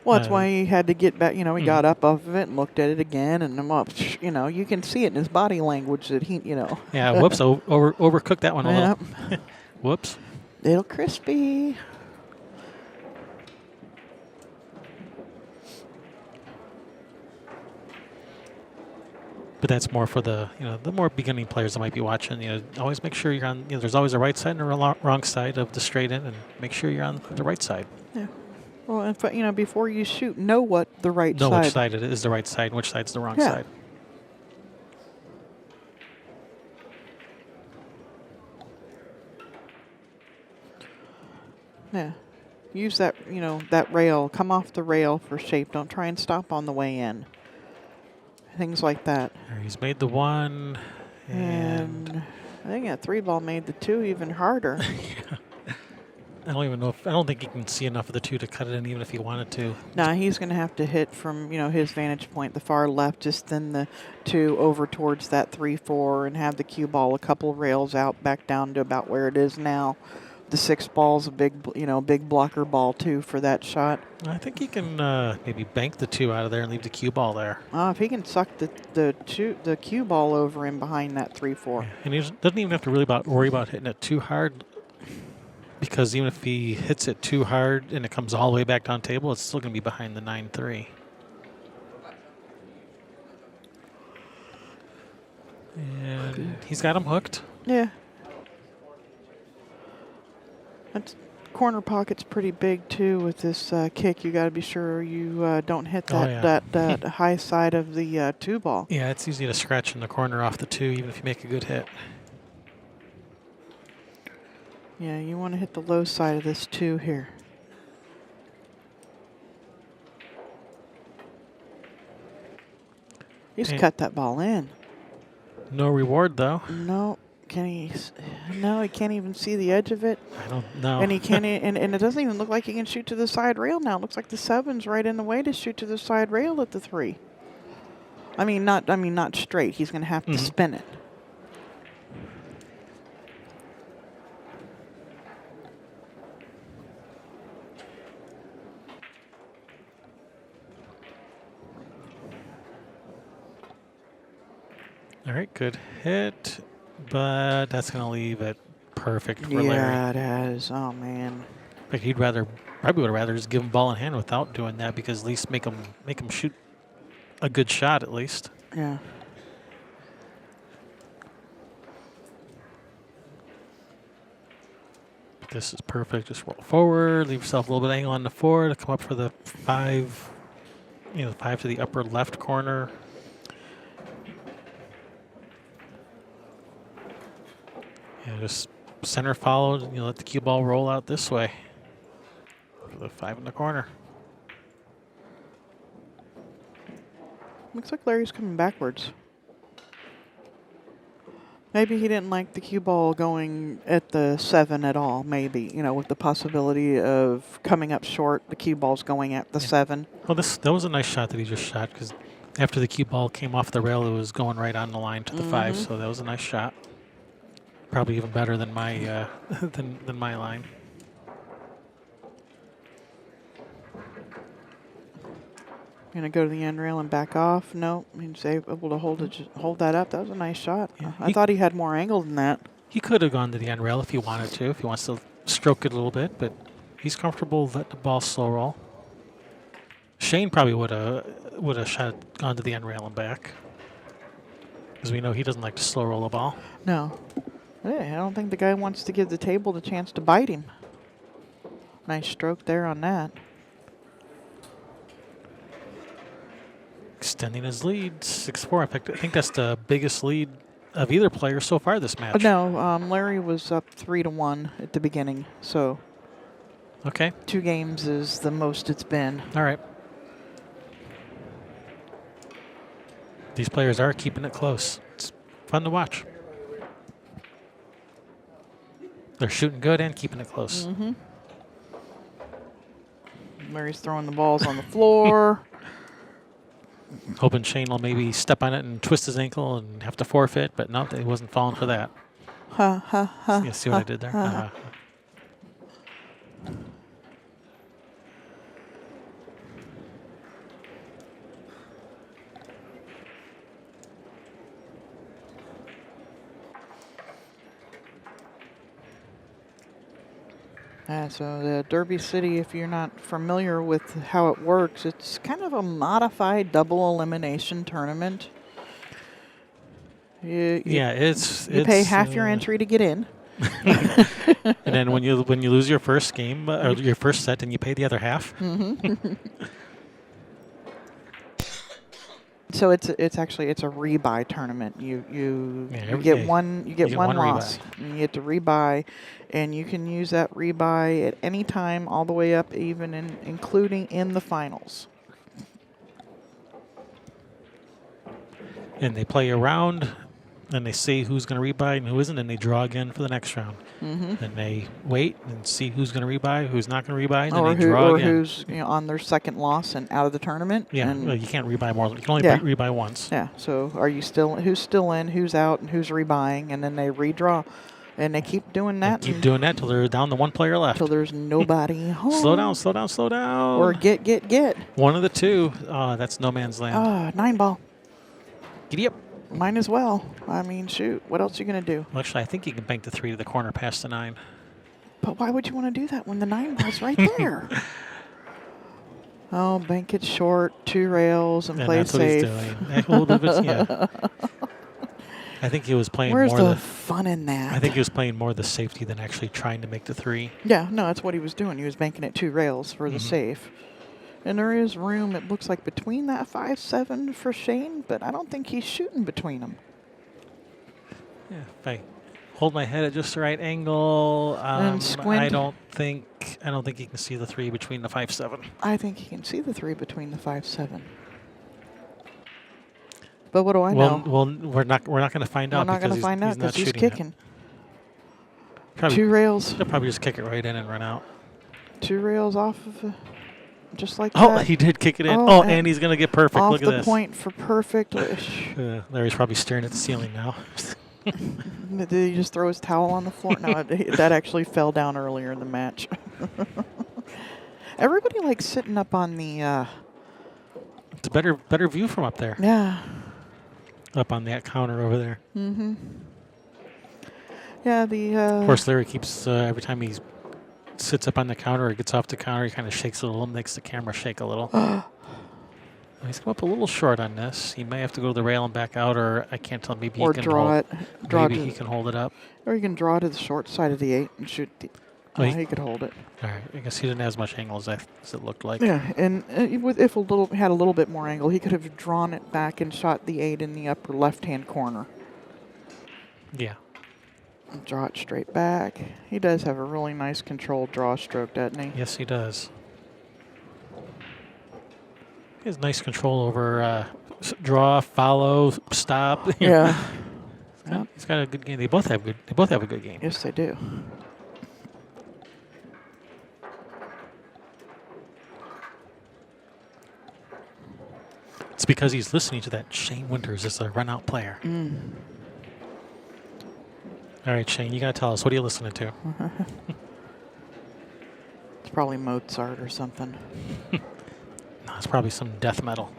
[SPEAKER 2] Well, that's why he had to get back. He got up off of it and looked at it again, and I'm up. You can see it in his body language that he.
[SPEAKER 1] Yeah, whoops, overcooked that one a little. Whoops.
[SPEAKER 2] Little crispy.
[SPEAKER 1] But that's more for the the more beginning players that might be watching. Always make sure you're on. There's always a right side and a wrong side of the straight in, and make sure you're on the right side.
[SPEAKER 2] Yeah. Well, and before you shoot, know what the right
[SPEAKER 1] Know
[SPEAKER 2] side.
[SPEAKER 1] which side it is the right side and which side's the wrong
[SPEAKER 2] Yeah.
[SPEAKER 1] side.
[SPEAKER 2] Yeah. Use that, that rail. Come off the rail for shape. Don't try and stop on the way in. Things like that.
[SPEAKER 1] He's made the 1,
[SPEAKER 2] And I think that 3 ball made the 2 even harder.
[SPEAKER 1] I don't even know I don't think he can see enough of the 2 to cut it in, even if he wanted to.
[SPEAKER 2] Nah, he's going to have to hit from, his vantage point, the far left, just then the 2 over towards that 3-4 and have the cue ball a couple rails out back down to about where it is now. The 6 ball's a big blocker ball too for that shot.
[SPEAKER 1] I think he can maybe bank the 2 out of there and leave the cue ball there.
[SPEAKER 2] If he can suck the cue ball over in behind that 3-4.
[SPEAKER 1] Yeah. And he doesn't even have to really worry about hitting it too hard, because even if he hits it too hard and it comes all the way back down table, it's still going to be behind the 9-3. And he's got him hooked.
[SPEAKER 2] Yeah. That corner pocket's pretty big too with this kick. You got to be sure you don't hit that high side of the 2 ball.
[SPEAKER 1] Yeah, it's easy to scratch in the corner off the 2, even if you make a good hit.
[SPEAKER 2] Yeah, you want to hit the low side of this 2 here. He's cut that ball in.
[SPEAKER 1] No reward, though.
[SPEAKER 2] No, Can he? No, he can't even see the edge of it.
[SPEAKER 1] I don't know.
[SPEAKER 2] And he can't. And it doesn't even look like he can shoot to the side rail now. It looks like the 7's right in the way to shoot to the side rail at the 3. I mean, not straight. He's going to have to spin it.
[SPEAKER 1] All right, good hit, but that's going to leave it perfect for Larry.
[SPEAKER 2] Yeah, it has. Oh man.
[SPEAKER 1] Like he'd probably would rather just give him ball in hand without doing that, because at least make him shoot a good shot at least.
[SPEAKER 2] Yeah.
[SPEAKER 1] This is perfect. Just roll forward, leave yourself a little bit of angle on the 4 to come up for the 5. 5 to the upper left corner. Yeah, just center followed. Let the cue ball roll out this way for the 5 in the corner.
[SPEAKER 2] Looks like Larry's coming backwards. Maybe he didn't like the cue ball going at the 7 at all. Maybe, with the possibility of coming up short, the cue ball's going at the 7.
[SPEAKER 1] Well, that was a nice shot that he just shot, because after the cue ball came off the rail, it was going right on the line to the 5. So that was a nice shot. Probably even better than my than my line.
[SPEAKER 2] Gonna go to the end rail and back off. No, he's able to hold that up. That was a nice shot.
[SPEAKER 1] Yeah,
[SPEAKER 2] I thought he had more angle than that.
[SPEAKER 1] He could have gone to the end rail if he wanted to, if he wants to stroke it a little bit, but he's comfortable letting the ball slow roll. Shane probably would have gone to the end rail and back, because we know he doesn't like to slow roll a ball.
[SPEAKER 2] No. Hey, I don't think the guy wants to give the table the chance to bite him. Nice stroke there on that.
[SPEAKER 1] Extending his lead, 6-4. I think that's the biggest lead of either player so far this match.
[SPEAKER 2] No, Larry was up 3-1 at the beginning, so
[SPEAKER 1] okay,
[SPEAKER 2] 2 games is the most it's been.
[SPEAKER 1] All right. These players are keeping it close. It's fun to watch. They're shooting good and keeping it close.
[SPEAKER 2] Larry's throwing the balls on the floor.
[SPEAKER 1] Hoping Shane will maybe step on it and twist his ankle and have to forfeit, but no, he wasn't falling for that.
[SPEAKER 2] Ha, ha, ha.
[SPEAKER 1] You see what I did there?
[SPEAKER 2] So the Derby City, if you're not familiar with how it works, it's kind of a modified double elimination tournament. You pay half your entry to get in.
[SPEAKER 1] And then when you lose your first game or your first set, then you pay the other half.
[SPEAKER 2] So it's actually a rebuy tournament. You get one loss. And you get to rebuy, and you can use that rebuy at any time, all the way up, even including in the finals.
[SPEAKER 1] And they play a round, and they see who's going to rebuy and who isn't, and they draw again for the next round. And they wait and see who's going to rebuy, who's not going to rebuy, and then they draw again.
[SPEAKER 2] Or who's on their second loss and out of the tournament.
[SPEAKER 1] Yeah, well, you can't rebuy more. You can only rebuy once.
[SPEAKER 2] Yeah. So who's still in, who's out, and who's rebuying, and then they redraw, and they keep doing that.
[SPEAKER 1] They keep doing that till they're down to 1 player left.
[SPEAKER 2] Till there's nobody home.
[SPEAKER 1] Slow down, slow down, slow down.
[SPEAKER 2] Or get.
[SPEAKER 1] One of the two. That's no man's land.
[SPEAKER 2] 9 ball.
[SPEAKER 1] Giddy up.
[SPEAKER 2] Might as well. I mean, shoot. What else are you going to do?
[SPEAKER 1] Well, actually, I think you can bank the 3 to the corner past the 9.
[SPEAKER 2] But why would you want to do that when the 9 ball's right there? Bank it short, 2 rails, and play
[SPEAKER 1] that's
[SPEAKER 2] safe.
[SPEAKER 1] What he's doing. A little bit, yeah. I think he was playing
[SPEAKER 2] Where's
[SPEAKER 1] more
[SPEAKER 2] the fun in that?
[SPEAKER 1] I think he was playing more the safety than actually trying to make the 3.
[SPEAKER 2] Yeah, no, that's what he was doing. He was banking it 2 rails for the safe. And there is room, it looks like, between that 5-7 for Shane, but I don't think he's shooting between them.
[SPEAKER 1] Yeah, if I hold my head at just the right angle,
[SPEAKER 2] And squint.
[SPEAKER 1] I don't think he can see the 3 between the 5-7.
[SPEAKER 2] I think he can see the 3 between the 5-7. But what do I
[SPEAKER 1] Well,
[SPEAKER 2] know?
[SPEAKER 1] we're not going to find
[SPEAKER 2] We're
[SPEAKER 1] out
[SPEAKER 2] not going
[SPEAKER 1] because
[SPEAKER 2] to find out
[SPEAKER 1] he's not
[SPEAKER 2] because he's
[SPEAKER 1] shooting
[SPEAKER 2] kicking.
[SPEAKER 1] it. Probably,
[SPEAKER 2] 2 rails.
[SPEAKER 1] He'll probably just kick it right in and run out.
[SPEAKER 2] 2 rails off of just like
[SPEAKER 1] Oh,
[SPEAKER 2] that.
[SPEAKER 1] he did kick it in.
[SPEAKER 2] Oh,
[SPEAKER 1] And he's going to get perfect.
[SPEAKER 2] off
[SPEAKER 1] Look at
[SPEAKER 2] the
[SPEAKER 1] this.
[SPEAKER 2] point for perfect.
[SPEAKER 1] Larry's probably staring at the ceiling now.
[SPEAKER 2] Did he just throw his towel on the floor? No, that actually fell down earlier in the match. Everybody likes sitting up on the.
[SPEAKER 1] It's a better view from up there.
[SPEAKER 2] Yeah.
[SPEAKER 1] Up on that counter over there.
[SPEAKER 2] Mm-hmm. Yeah, the.
[SPEAKER 1] Of course, Larry keeps every time he sits up on the counter or gets off the counter, he kind of shakes a little, makes the camera shake a little. He's come up a little short on this. He may have to go to the rail and back out, or I can't tell. Maybe
[SPEAKER 2] or
[SPEAKER 1] he can
[SPEAKER 2] draw
[SPEAKER 1] hold,
[SPEAKER 2] it. Draw
[SPEAKER 1] maybe
[SPEAKER 2] to,
[SPEAKER 1] he can hold it up.
[SPEAKER 2] Or you can draw to the short side of the 8 and shoot. He could hold it.
[SPEAKER 1] All right. I guess he didn't have as much angle as it looked like.
[SPEAKER 2] Yeah, and if had a little bit more angle, he could have drawn it back and shot the 8 in the upper left-hand corner.
[SPEAKER 1] Yeah.
[SPEAKER 2] And draw it straight back. He does have a really nice controlled draw stroke, doesn't he?
[SPEAKER 1] Yes, he does. He has nice control over draw, follow, stop.
[SPEAKER 2] Yeah.
[SPEAKER 1] He's got a good game. They both have a good game.
[SPEAKER 2] Yes, they do.
[SPEAKER 1] It's because he's listening to that Shane Winters as a run-out player. All right, Shane, you got to tell us. What are you listening to?
[SPEAKER 2] It's probably Mozart or something.
[SPEAKER 1] No, it's probably some death metal.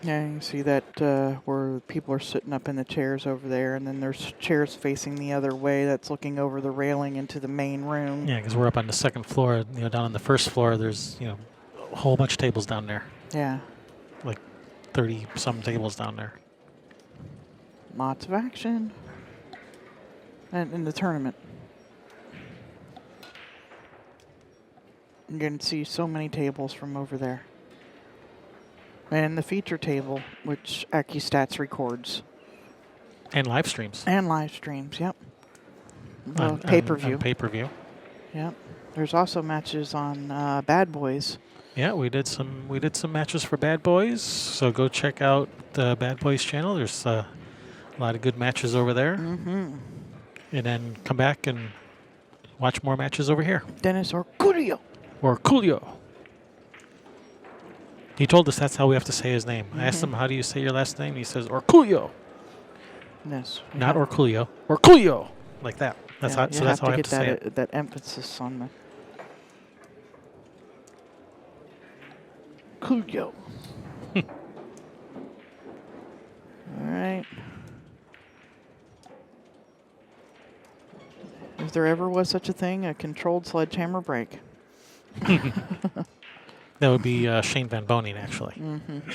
[SPEAKER 2] Yeah, you can see that where people are sitting up in the chairs over there, and then there's chairs facing the other way that's looking over the railing into the main room.
[SPEAKER 1] Yeah, because we're up on the second floor. Down on the first floor, there's a whole bunch of tables down there.
[SPEAKER 2] Yeah.
[SPEAKER 1] Like 30-some tables down there.
[SPEAKER 2] Lots of action. And in the tournament. You can see so many tables from over there. And the feature table, which AccuStats records.
[SPEAKER 1] And live streams.
[SPEAKER 2] And live streams, yep.
[SPEAKER 1] On
[SPEAKER 2] Pay-per-view.
[SPEAKER 1] on pay-per-view.
[SPEAKER 2] Yep. There's also matches on Bad Boys.
[SPEAKER 1] Yeah, we did some matches for Bad Boys. So go check out the Bad Boys channel. There's a lot of good matches over there.
[SPEAKER 2] Mm-hmm.
[SPEAKER 1] And then come back and watch more matches over here.
[SPEAKER 2] Dennis Orculio.
[SPEAKER 1] Or Coolio. He told us that's how we have to say his name. I asked him, how do you say your last name? He says, Orculio.
[SPEAKER 2] Yes.
[SPEAKER 1] Not Orculio. Orculio. Like that. That's how. So that's how I have
[SPEAKER 2] get
[SPEAKER 1] to say it.
[SPEAKER 2] that emphasis on the Cuyo. All right. If there ever was such a thing, a controlled sledgehammer break.
[SPEAKER 1] That would be Shane Van Boning, actually.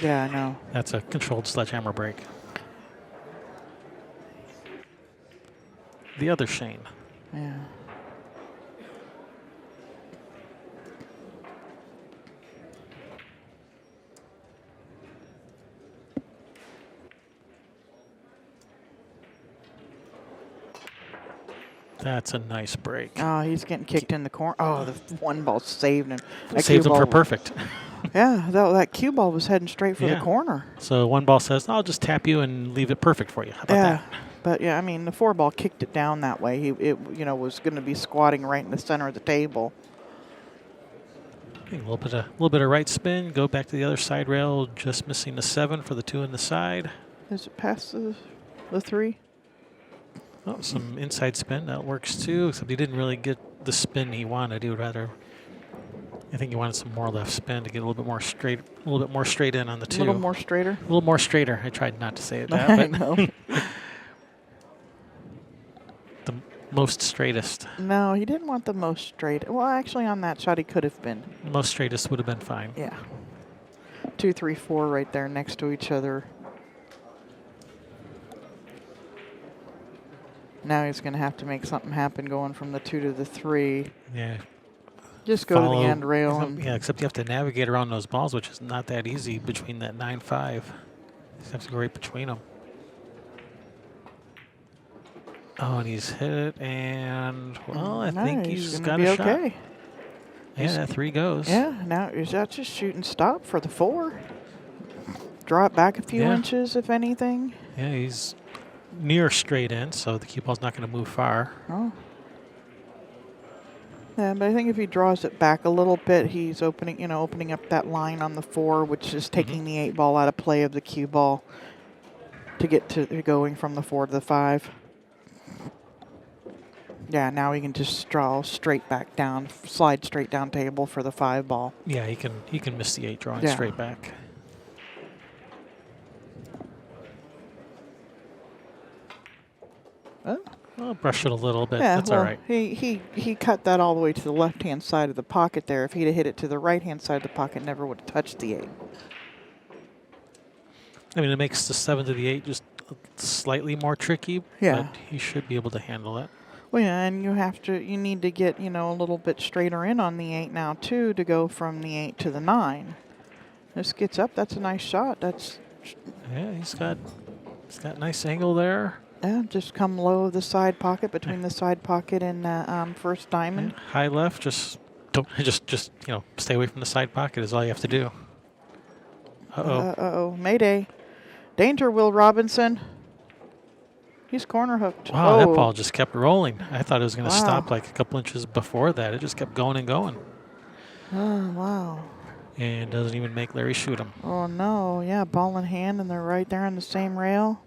[SPEAKER 2] Yeah, I know.
[SPEAKER 1] That's a controlled sledgehammer break. The other Shane.
[SPEAKER 2] Yeah.
[SPEAKER 1] That's a nice break.
[SPEAKER 2] Oh, he's getting kicked in the corner. Oh, the one ball saved him. That
[SPEAKER 1] Saved
[SPEAKER 2] cue
[SPEAKER 1] him for
[SPEAKER 2] ball-
[SPEAKER 1] perfect.
[SPEAKER 2] Yeah, that cue ball was heading straight for the
[SPEAKER 1] Yeah.
[SPEAKER 2] corner.
[SPEAKER 1] So one ball says, I'll just tap you and leave it perfect for you. How about
[SPEAKER 2] Yeah,
[SPEAKER 1] that?
[SPEAKER 2] but yeah, I mean the 4 ball kicked it down that way. It was going to be squatting right in the center of the table.
[SPEAKER 1] Okay, a little bit of right spin. Go back to the other side rail. Just missing the 7 for the 2 in the side.
[SPEAKER 2] Is it past the 3?
[SPEAKER 1] Oh, some inside spin. That works too, except he didn't really get the spin he wanted. He would rather, I think he wanted some more left spin to get a little bit more straight in on the 2.
[SPEAKER 2] A little more straighter.
[SPEAKER 1] A little more straighter. I tried not to say it that,
[SPEAKER 2] I
[SPEAKER 1] but
[SPEAKER 2] know.
[SPEAKER 1] the most straightest.
[SPEAKER 2] No, he didn't want the most straight. Well, actually, on that shot, he could have been.
[SPEAKER 1] The most straightest would have been fine.
[SPEAKER 2] Yeah. 2, 3, 4 right there next to each other. Now he's going to have to make something happen going from the 2 to the 3.
[SPEAKER 1] Yeah.
[SPEAKER 2] Just go to the end rail.
[SPEAKER 1] Yeah, except you have to navigate around those balls, which is not that easy between that 9-5. Just have to go right between them. Oh, and he's hit it, and well, I think he's
[SPEAKER 2] gonna
[SPEAKER 1] got
[SPEAKER 2] be
[SPEAKER 1] a shot.
[SPEAKER 2] okay.
[SPEAKER 1] Yeah, that 3 goes.
[SPEAKER 2] Yeah, now is that just shoot and stop for the 4? Draw it back a few
[SPEAKER 1] Yeah.
[SPEAKER 2] inches, if anything.
[SPEAKER 1] Yeah, he's near straight in, so the cue ball's not going to move far.
[SPEAKER 2] Oh. Yeah, but I think if he draws it back a little bit, he's opening up that line on the 4, which is taking the 8 ball out of play of the cue ball to get to going from the 4 to the 5. Yeah, now he can just draw straight back down, slide straight down table for the 5 ball.
[SPEAKER 1] Yeah, he can miss the 8 drawing
[SPEAKER 2] Yeah.
[SPEAKER 1] straight back. I'll brush it a little bit.
[SPEAKER 2] Yeah,
[SPEAKER 1] That's
[SPEAKER 2] well,
[SPEAKER 1] all right.
[SPEAKER 2] he cut that all the way to the left-hand side of the pocket there. If he'd have hit it to the right-hand side of the pocket, never would have touched the 8.
[SPEAKER 1] I mean, it makes the 7 to the 8 just slightly more tricky,
[SPEAKER 2] Yeah.
[SPEAKER 1] but he should be able to handle it.
[SPEAKER 2] Well, yeah, and you need to get, a little bit straighter in on the 8 now, too, to go from the 8 to the 9. This gets up. That's a nice shot.
[SPEAKER 1] Yeah, he's got nice angle there.
[SPEAKER 2] Yeah, just come low of the side pocket, between the side pocket and first diamond.
[SPEAKER 1] Yeah, high left, just don't stay away from the side pocket is all you have to do. Uh-oh.
[SPEAKER 2] Uh-oh. Mayday. Danger, Will Robinson. He's corner hooked.
[SPEAKER 1] Wow, that
[SPEAKER 2] Oh.
[SPEAKER 1] ball just kept rolling. I thought it was going to
[SPEAKER 2] Wow.
[SPEAKER 1] stop like a couple inches before that. It just kept going and going.
[SPEAKER 2] Oh, wow.
[SPEAKER 1] And doesn't even make Larry shoot him.
[SPEAKER 2] Oh, no. Yeah, ball in hand, and they're right there on the same rail.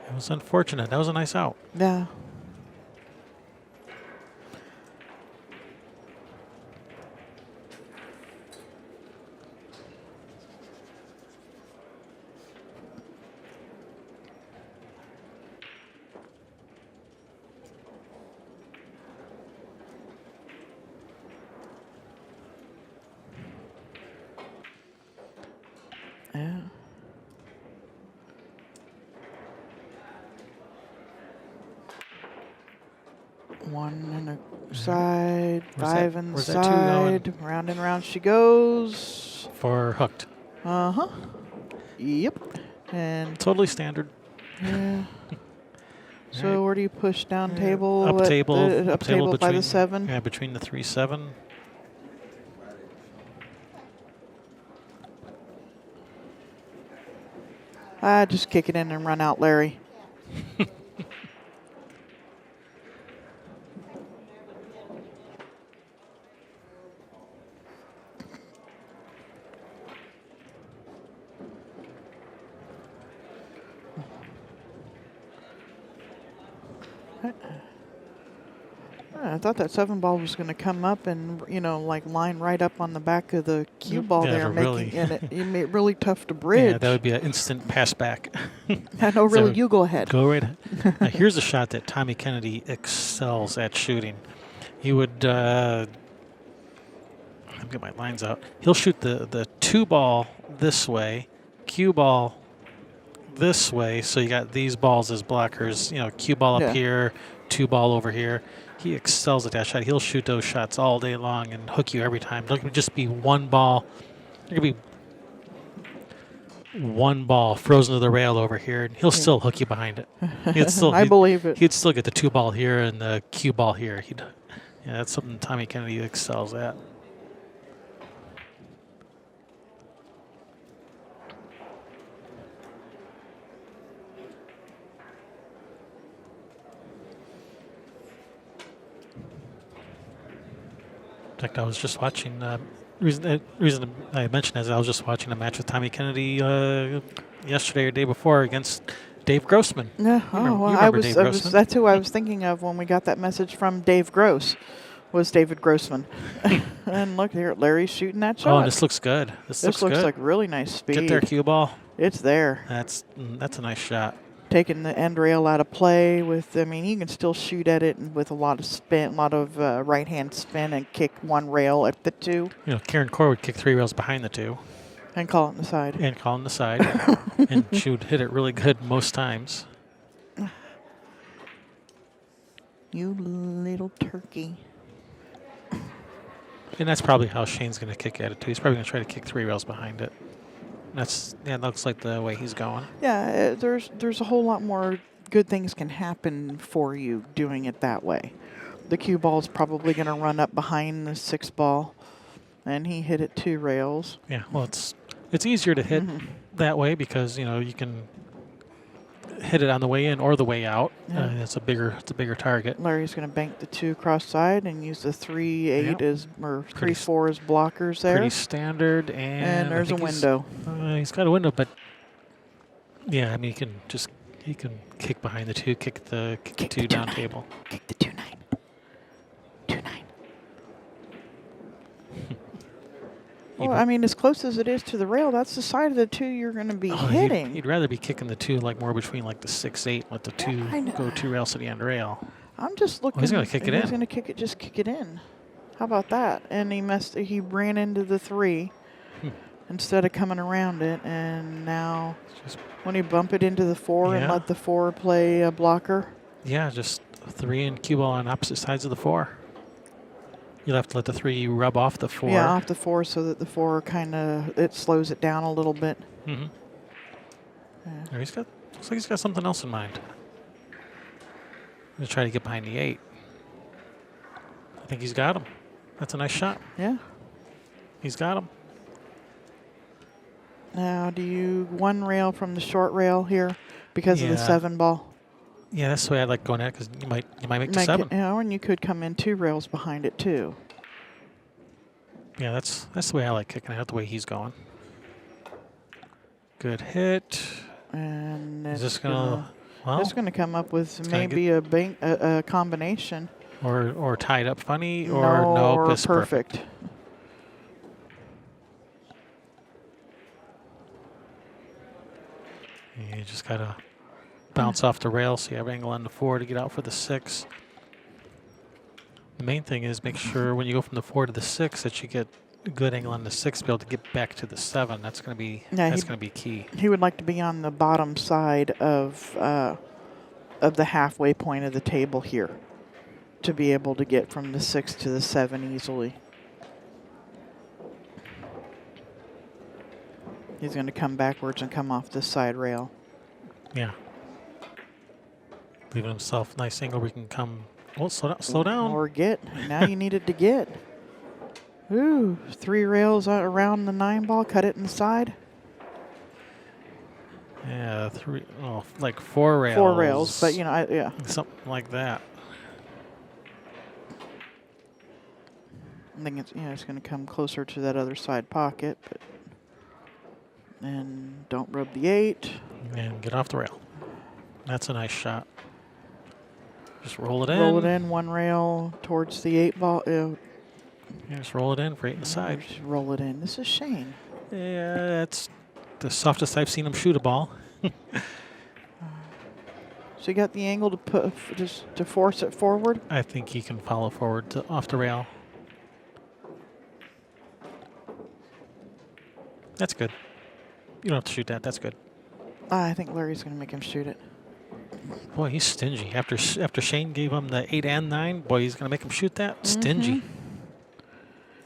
[SPEAKER 1] It was unfortunate. That was a nice out.
[SPEAKER 2] Yeah. Yeah. One in the side,
[SPEAKER 1] Where's
[SPEAKER 2] 5
[SPEAKER 1] that-
[SPEAKER 2] in the
[SPEAKER 1] where's that 2 going?
[SPEAKER 2] side. Round and round she goes.
[SPEAKER 1] For hooked.
[SPEAKER 2] Uh-huh. Yep. And
[SPEAKER 1] Totally standard.
[SPEAKER 2] yeah. So
[SPEAKER 1] Right.
[SPEAKER 2] where do you push down
[SPEAKER 1] Yeah,
[SPEAKER 2] table?
[SPEAKER 1] Up
[SPEAKER 2] at
[SPEAKER 1] table.
[SPEAKER 2] the, up table by
[SPEAKER 1] between,
[SPEAKER 2] the 7.
[SPEAKER 1] Yeah, between the 3-7.
[SPEAKER 2] Just kick it in and run out, Larry. I thought that 7 ball was going to come up and, line right up on the back of the cue ball
[SPEAKER 1] Yeah,
[SPEAKER 2] there,
[SPEAKER 1] really.
[SPEAKER 2] making it made it really tough to bridge.
[SPEAKER 1] Yeah, that would be an instant pass back.
[SPEAKER 2] No, really,
[SPEAKER 1] So
[SPEAKER 2] you go ahead.
[SPEAKER 1] Go right ahead. Now, here's a shot that Tommy Kennedy excels at shooting. He would, let me get my lines out. He'll shoot the 2 ball this way, cue ball this way, so you got these balls as blockers, cue ball up
[SPEAKER 2] Yeah.
[SPEAKER 1] here, 2 ball over here. He excels at that shot. He'll shoot those shots all day long and hook you every time. There could just be 1 ball. There could be 1 ball frozen to the rail over here, and he'll still hook you behind it.
[SPEAKER 2] I believe it.
[SPEAKER 1] He'd still get the 2 ball here and the cue ball here. That's something Tommy Kennedy excels at. In fact, I was just watching. Reason I mentioned is I was just watching a match with Tommy Kennedy yesterday or day before against Dave Grossman.
[SPEAKER 2] Yeah.
[SPEAKER 1] You remember-
[SPEAKER 2] Well,
[SPEAKER 1] you remember Dave Grossman?
[SPEAKER 2] that's who I was thinking of when we got that message from Dave Gross. Was David Grossman. And look here, Larry's shooting that shot.
[SPEAKER 1] Oh, and this looks good. This looks
[SPEAKER 2] looks
[SPEAKER 1] good.
[SPEAKER 2] like really nice speed.
[SPEAKER 1] Get their cue ball.
[SPEAKER 2] It's there.
[SPEAKER 1] That's a nice shot.
[SPEAKER 2] taking the end rail out of play with, I mean, you can still shoot at it with a lot of spin, a lot of right-hand spin and kick one rail at the 2
[SPEAKER 1] You know, Karen Core would kick 3 rails behind the 2
[SPEAKER 2] and call it in the side.
[SPEAKER 1] and call on the side, and she would hit it really good most times.
[SPEAKER 2] You little turkey.
[SPEAKER 1] And that's probably how Shane's going to kick at it too. He's probably going to try to kick 3 rails behind it. That looks like the way he's going.
[SPEAKER 2] Yeah, there's a whole lot more good things can happen for you doing it that way. The cue ball's probably going to run up behind the 6 ball, and he hit it 2 rails.
[SPEAKER 1] Yeah, well, it's easier to hit that way because you can hit it on the way in or the way out.
[SPEAKER 2] Yeah.
[SPEAKER 1] It's a bigger target.
[SPEAKER 2] Larry's going to bank the 2 cross side and use the 3-8
[SPEAKER 1] Yep.
[SPEAKER 2] as or
[SPEAKER 1] Pretty
[SPEAKER 2] 3-4 as blockers there.
[SPEAKER 1] Pretty standard,
[SPEAKER 2] and
[SPEAKER 1] I
[SPEAKER 2] there's a
[SPEAKER 1] think
[SPEAKER 2] window.
[SPEAKER 1] He's got a window, but yeah, I mean he can kick behind the 2, kick the 2 down
[SPEAKER 2] 2-9.
[SPEAKER 1] table.
[SPEAKER 2] Kick the 2-9. 2-9. Well, I mean, as close as it is to the rail, that's the side of the 2 you're going to be hitting.
[SPEAKER 1] He'd rather be kicking the 2 like more between like the 6-8, let the 2
[SPEAKER 2] I know.
[SPEAKER 1] go 2 rails to the end rail.
[SPEAKER 2] I'm just looking.
[SPEAKER 1] he's gonna kick it in.
[SPEAKER 2] He's going to kick it. Just kick it in. How about that? And he ran into the 3 instead of coming around it, and now
[SPEAKER 1] Just
[SPEAKER 2] when you bump it into the 4 and
[SPEAKER 1] Yeah.
[SPEAKER 2] let the 4 play a blocker.
[SPEAKER 1] Yeah, just 3 and cue ball on opposite sides of the 4. You'll have to let the 3 rub off the 4.
[SPEAKER 2] Yeah, off the 4 so that the 4 it slows it down a little bit.
[SPEAKER 1] Mm-hmm.
[SPEAKER 2] Yeah.
[SPEAKER 1] Looks like he's got something else in mind. He'll try to get behind the 8. I think he's got him. That's a nice shot.
[SPEAKER 2] Yeah.
[SPEAKER 1] He's got him.
[SPEAKER 2] Now, do you 1 rail from the short rail here because of the
[SPEAKER 1] Yeah.
[SPEAKER 2] 7 ball?
[SPEAKER 1] Yeah, that's the way I like going at it because you might make the 7.
[SPEAKER 2] And you could come in 2 rails behind it too.
[SPEAKER 1] Yeah, that's the way I like kicking it, the way he's going. Good hit.
[SPEAKER 2] And
[SPEAKER 1] Is
[SPEAKER 2] it's
[SPEAKER 1] this gonna
[SPEAKER 2] it's gonna come up with
[SPEAKER 1] gonna
[SPEAKER 2] maybe a combination.
[SPEAKER 1] or tied up funny or nope,
[SPEAKER 2] or
[SPEAKER 1] it's perfect. You just gotta bounce off the rail so you have angle on the 4 to get out for the 6. The main thing is make sure when you go from the 4 to the 6 that you get a good angle on the 6 to be able to get back to the 7. That's gonna be key.
[SPEAKER 2] He would like to be on the bottom side of the halfway point of the table here to be able to get from the 6 to the 7 easily. He's going to come backwards and come off this side rail.
[SPEAKER 1] Yeah. Leaving himself a nice angle where he can come. Oh, slow down.
[SPEAKER 2] Or get. Now you needed to get. Ooh, 3 rails around the 9 ball. Cut it inside.
[SPEAKER 1] Yeah, like 4 rails.
[SPEAKER 2] 4 rails, but yeah.
[SPEAKER 1] Something like that.
[SPEAKER 2] I think it's going to come closer to that other side pocket, but and don't rub the 8.
[SPEAKER 1] And get off the rail. That's a nice shot. Just roll it in.
[SPEAKER 2] Roll it in 1 rail towards the 8 ball.
[SPEAKER 1] Yeah, just roll it in for 8 in the side.
[SPEAKER 2] Just roll it in. This is Shane.
[SPEAKER 1] Yeah, that's the softest I've seen him shoot a ball.
[SPEAKER 2] So you got the angle to just to force it forward.
[SPEAKER 1] I think he can follow forward off the rail. That's good. You don't have to shoot that. That's good.
[SPEAKER 2] I think Larry's going to make him shoot it.
[SPEAKER 1] Boy, he's stingy. After Shane gave him the 8 and 9, boy, he's going to make him shoot that? Stingy.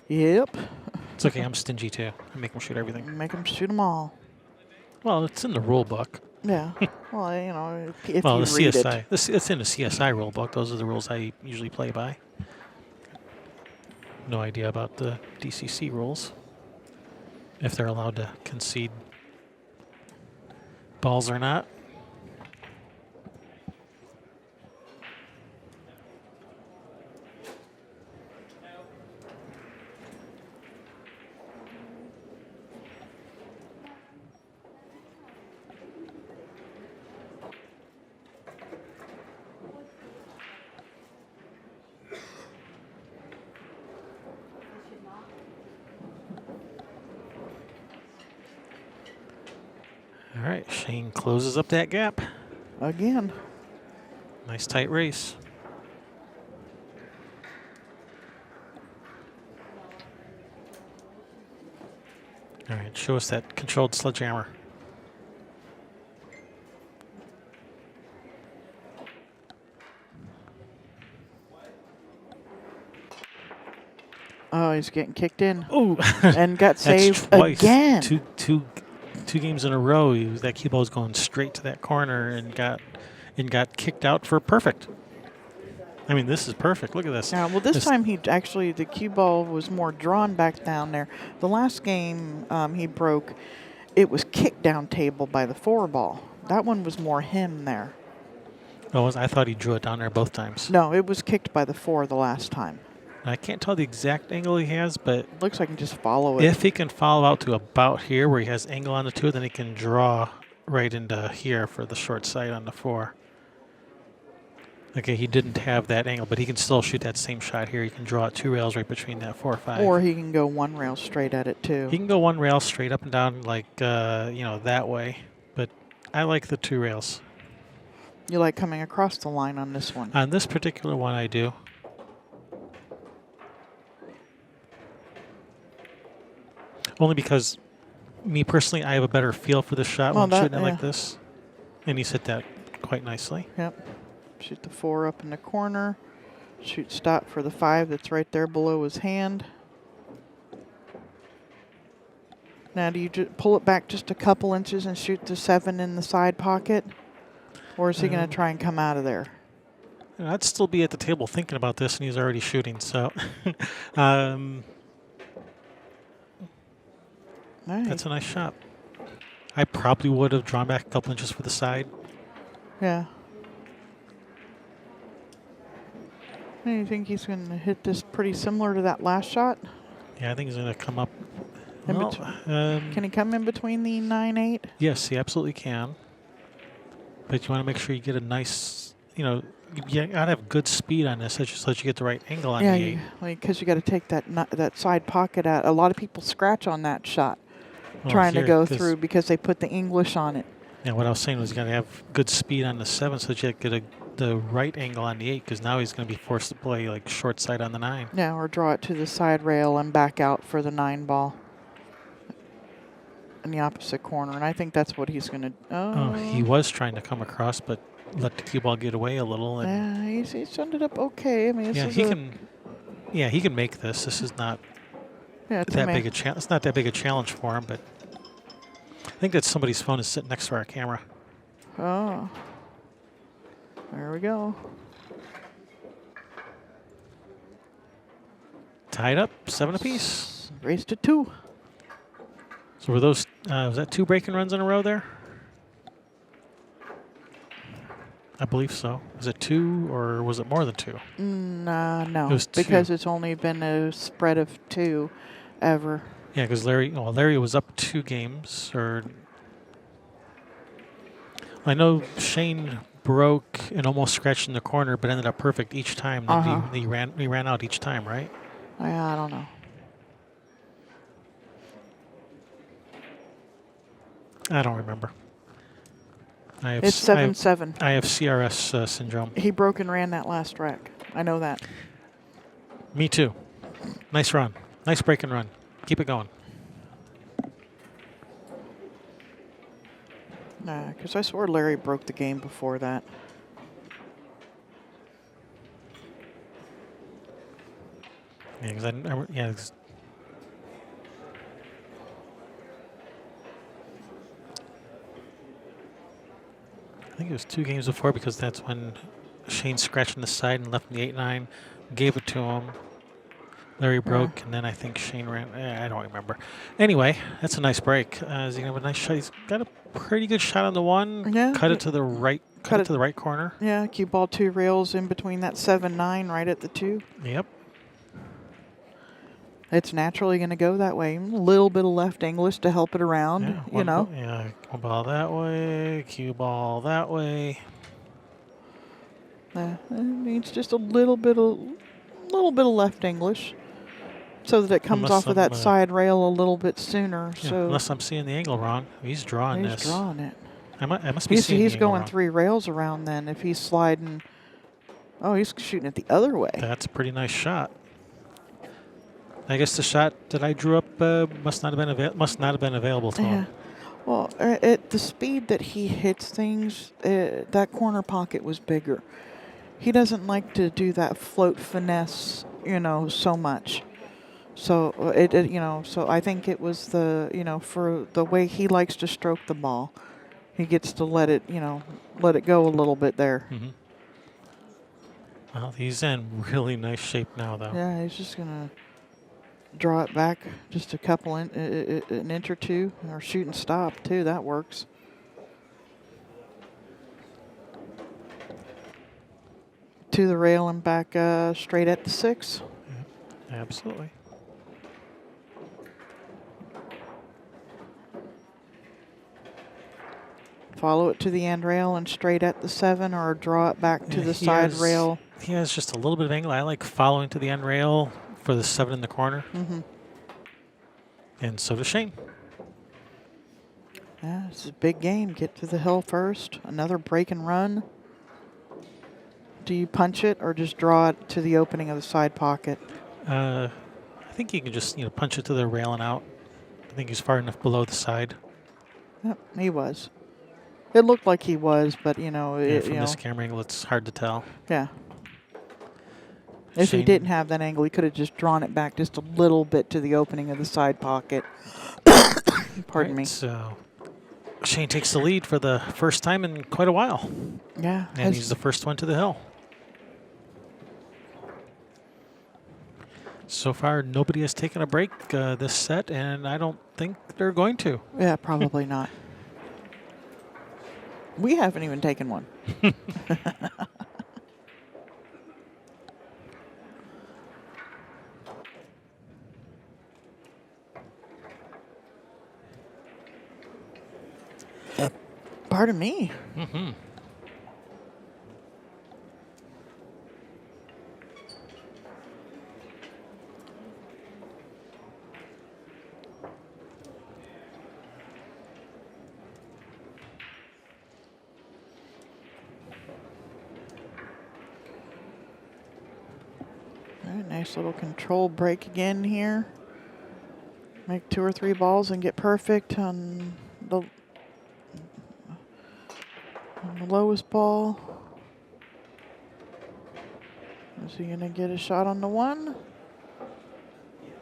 [SPEAKER 2] Yep.
[SPEAKER 1] It's okay. I'm stingy, too. I make him shoot everything.
[SPEAKER 2] Make him shoot them all.
[SPEAKER 1] Well, it's in the rule book.
[SPEAKER 2] Yeah. Well, if
[SPEAKER 1] Well,
[SPEAKER 2] you
[SPEAKER 1] the
[SPEAKER 2] read
[SPEAKER 1] CSI.
[SPEAKER 2] it.
[SPEAKER 1] It's in the CSI rule book. Those are the rules I usually play by. No idea about the DCC rules. If they're allowed to concede balls or not. All right, Shane closes up that gap.
[SPEAKER 2] again.
[SPEAKER 1] Nice tight race. All right, show us that controlled sledgehammer.
[SPEAKER 2] Oh, he's getting kicked in.
[SPEAKER 1] Oh,
[SPEAKER 2] And got
[SPEAKER 1] that's
[SPEAKER 2] saved
[SPEAKER 1] twice.
[SPEAKER 2] again.
[SPEAKER 1] Two games in a row. That cue ball was going straight to that corner and got kicked out for perfect. I mean, this is perfect. Look at this.
[SPEAKER 2] Yeah, well, this time the cue ball was more drawn back down there. The last game he broke, it was kicked down table by the 4 ball. That one was more him there.
[SPEAKER 1] Oh, I thought he drew it down there both times.
[SPEAKER 2] No, it was kicked by the 4 the last time.
[SPEAKER 1] I can't tell the exact angle he has, but
[SPEAKER 2] Looks like he can just follow it.
[SPEAKER 1] if he can follow out to about here where he has angle on the 2, then he can draw right into here for the short side on the 4. Okay, he didn't have that angle, but he can still shoot that same shot here. He can draw out 2 rails right between that 4 or 5.
[SPEAKER 2] Or he can go 1 rail straight at it too.
[SPEAKER 1] He can go 1 rail straight up and down like, that way. But I like the 2 rails.
[SPEAKER 2] You like coming across the line on this one?
[SPEAKER 1] On this particular one, I do. Only because, me personally, I have a better feel for the shot when I'm shooting it like this. And he's hit that quite nicely.
[SPEAKER 2] Yep. Shoot the 4 up in the corner. Shoot stop for the 5 that's right there below his hand. Now, do you pull it back just a couple inches and shoot the 7 in the side pocket? Or is he going to try and come out of there?
[SPEAKER 1] I'd still be at the table thinking about this, and he's already shooting. So, that's a nice shot. I probably would have drawn back a couple inches for the side.
[SPEAKER 2] Yeah. And you think he's going to hit this pretty similar to that last shot?
[SPEAKER 1] Yeah, I think he's going to come up.
[SPEAKER 2] Can he come in between the 9-8?
[SPEAKER 1] Yes, he absolutely can. But you want to make sure you get a nice, you got to have good speed on this so that you get the right angle on the 8.
[SPEAKER 2] Because you got to take that side pocket out. A lot of people scratch on that shot,
[SPEAKER 1] Well,
[SPEAKER 2] trying to
[SPEAKER 1] here,
[SPEAKER 2] go through because they put the English on it.
[SPEAKER 1] Yeah, what I was saying was you got to have good speed on the 7 so that you get the right angle on the 8, because now he's going to be forced to play like short side on the 9.
[SPEAKER 2] Yeah, or draw it to the side rail and back out for the 9 ball in the opposite corner. And I think that's what he's going to.
[SPEAKER 1] Oh, he was trying to come across, but let the cue ball get away a little. And
[SPEAKER 2] he's ended up okay. I mean,
[SPEAKER 1] he can. Yeah, he can make this. This is not
[SPEAKER 2] that
[SPEAKER 1] big a challenge. It's not that big a challenge for him, but I think that somebody's phone is sitting next to our camera.
[SPEAKER 2] Oh, there we go.
[SPEAKER 1] Tied up, 7 apiece.
[SPEAKER 2] Race to 2.
[SPEAKER 1] So were those? Was that 2 breaking runs in a row there? I believe so. Was it 2 or was it more than 2?
[SPEAKER 2] No,
[SPEAKER 1] it was 2.
[SPEAKER 2] Because it's only been a spread of 2 ever.
[SPEAKER 1] Yeah, because Larry was up 2 games. Or I know Shane broke and almost scratched in the corner, but ended up perfect each time. He ran out each time, right?
[SPEAKER 2] I don't know.
[SPEAKER 1] I don't remember.
[SPEAKER 2] It's 7-7.
[SPEAKER 1] I have CRS syndrome.
[SPEAKER 2] He broke and ran that last rack. I know that.
[SPEAKER 1] Me too. Nice run. Nice break and run. Keep it going.
[SPEAKER 2] Nah, because I swore Larry broke the game before that.
[SPEAKER 1] Yeah, because I think it was 2 games before, because that's when Shane scratched on the side and left in the 8-9, gave it to him. Larry broke, and then I think Shane ran. I don't remember. Anyway, that's a nice break. Is he gonna have a nice shot? He's got a pretty good shot on the 1.
[SPEAKER 2] Yeah.
[SPEAKER 1] Cut it to the right. Cut it to the right corner.
[SPEAKER 2] Yeah, cue ball 2 rails in between that 7-9, right at the 2.
[SPEAKER 1] Yep.
[SPEAKER 2] It's naturally going to go that way. A little bit of left English to help it around,
[SPEAKER 1] Yeah, one ball that way, cue ball that way.
[SPEAKER 2] It needs just a little bit of left English, so that it comes off of that side rail a little bit sooner.
[SPEAKER 1] Yeah,
[SPEAKER 2] so
[SPEAKER 1] unless I'm seeing the angle wrong, he's drawing this.
[SPEAKER 2] He's drawing it.
[SPEAKER 1] I must be
[SPEAKER 2] He's
[SPEAKER 1] seeing the
[SPEAKER 2] he's
[SPEAKER 1] angle
[SPEAKER 2] going
[SPEAKER 1] wrong.
[SPEAKER 2] 3 rails around then. If he's sliding, oh, he's shooting it the other way.
[SPEAKER 1] That's a pretty nice shot. I guess the shot that I drew up must not have been available to
[SPEAKER 2] Yeah.
[SPEAKER 1] him.
[SPEAKER 2] Well, at the speed that he hits things, that corner pocket was bigger. He doesn't like to do that float finesse, so much. So so I think it was for the way he likes to stroke the ball, he gets to let it go a little bit there.
[SPEAKER 1] Mm-hmm. Well, he's in really nice shape now, though.
[SPEAKER 2] Yeah, he's just gonna draw it back just a couple an inch or two, or shoot and stop too. That works. To the rail and back straight at the 6.
[SPEAKER 1] Absolutely.
[SPEAKER 2] Follow it to the end rail and straight at the 7, or draw it back to the side rail.
[SPEAKER 1] He has just a little bit of angle. I like following to the end rail for the 7 in the corner.
[SPEAKER 2] Mm-hmm.
[SPEAKER 1] And so does Shane.
[SPEAKER 2] Yeah, it's a big game. Get to the hill first. Another break and run. Do you punch it or just draw it to the opening of the side pocket?
[SPEAKER 1] I think you can just punch it to the rail and out. I think he's far enough below the side.
[SPEAKER 2] Yep, he was. It looked like he was, but
[SPEAKER 1] From this camera angle, it's hard to tell.
[SPEAKER 2] Yeah. If he
[SPEAKER 1] Shane-
[SPEAKER 2] didn't have that angle, he could have just drawn it back just a little bit to the opening of the side pocket. Pardon me.
[SPEAKER 1] So Shane takes the lead for the first time in quite a while.
[SPEAKER 2] Yeah.
[SPEAKER 1] And he's the first one to the hill. So far, nobody has taken a break this set, and I don't think they're going to.
[SPEAKER 2] Yeah, probably not. We haven't even taken one. Pardon me.
[SPEAKER 1] Mm-hmm.
[SPEAKER 2] All right, nice little control break again here. Make 2 or 3 balls and get perfect on the lowest ball. Is he going to get a shot on the 1?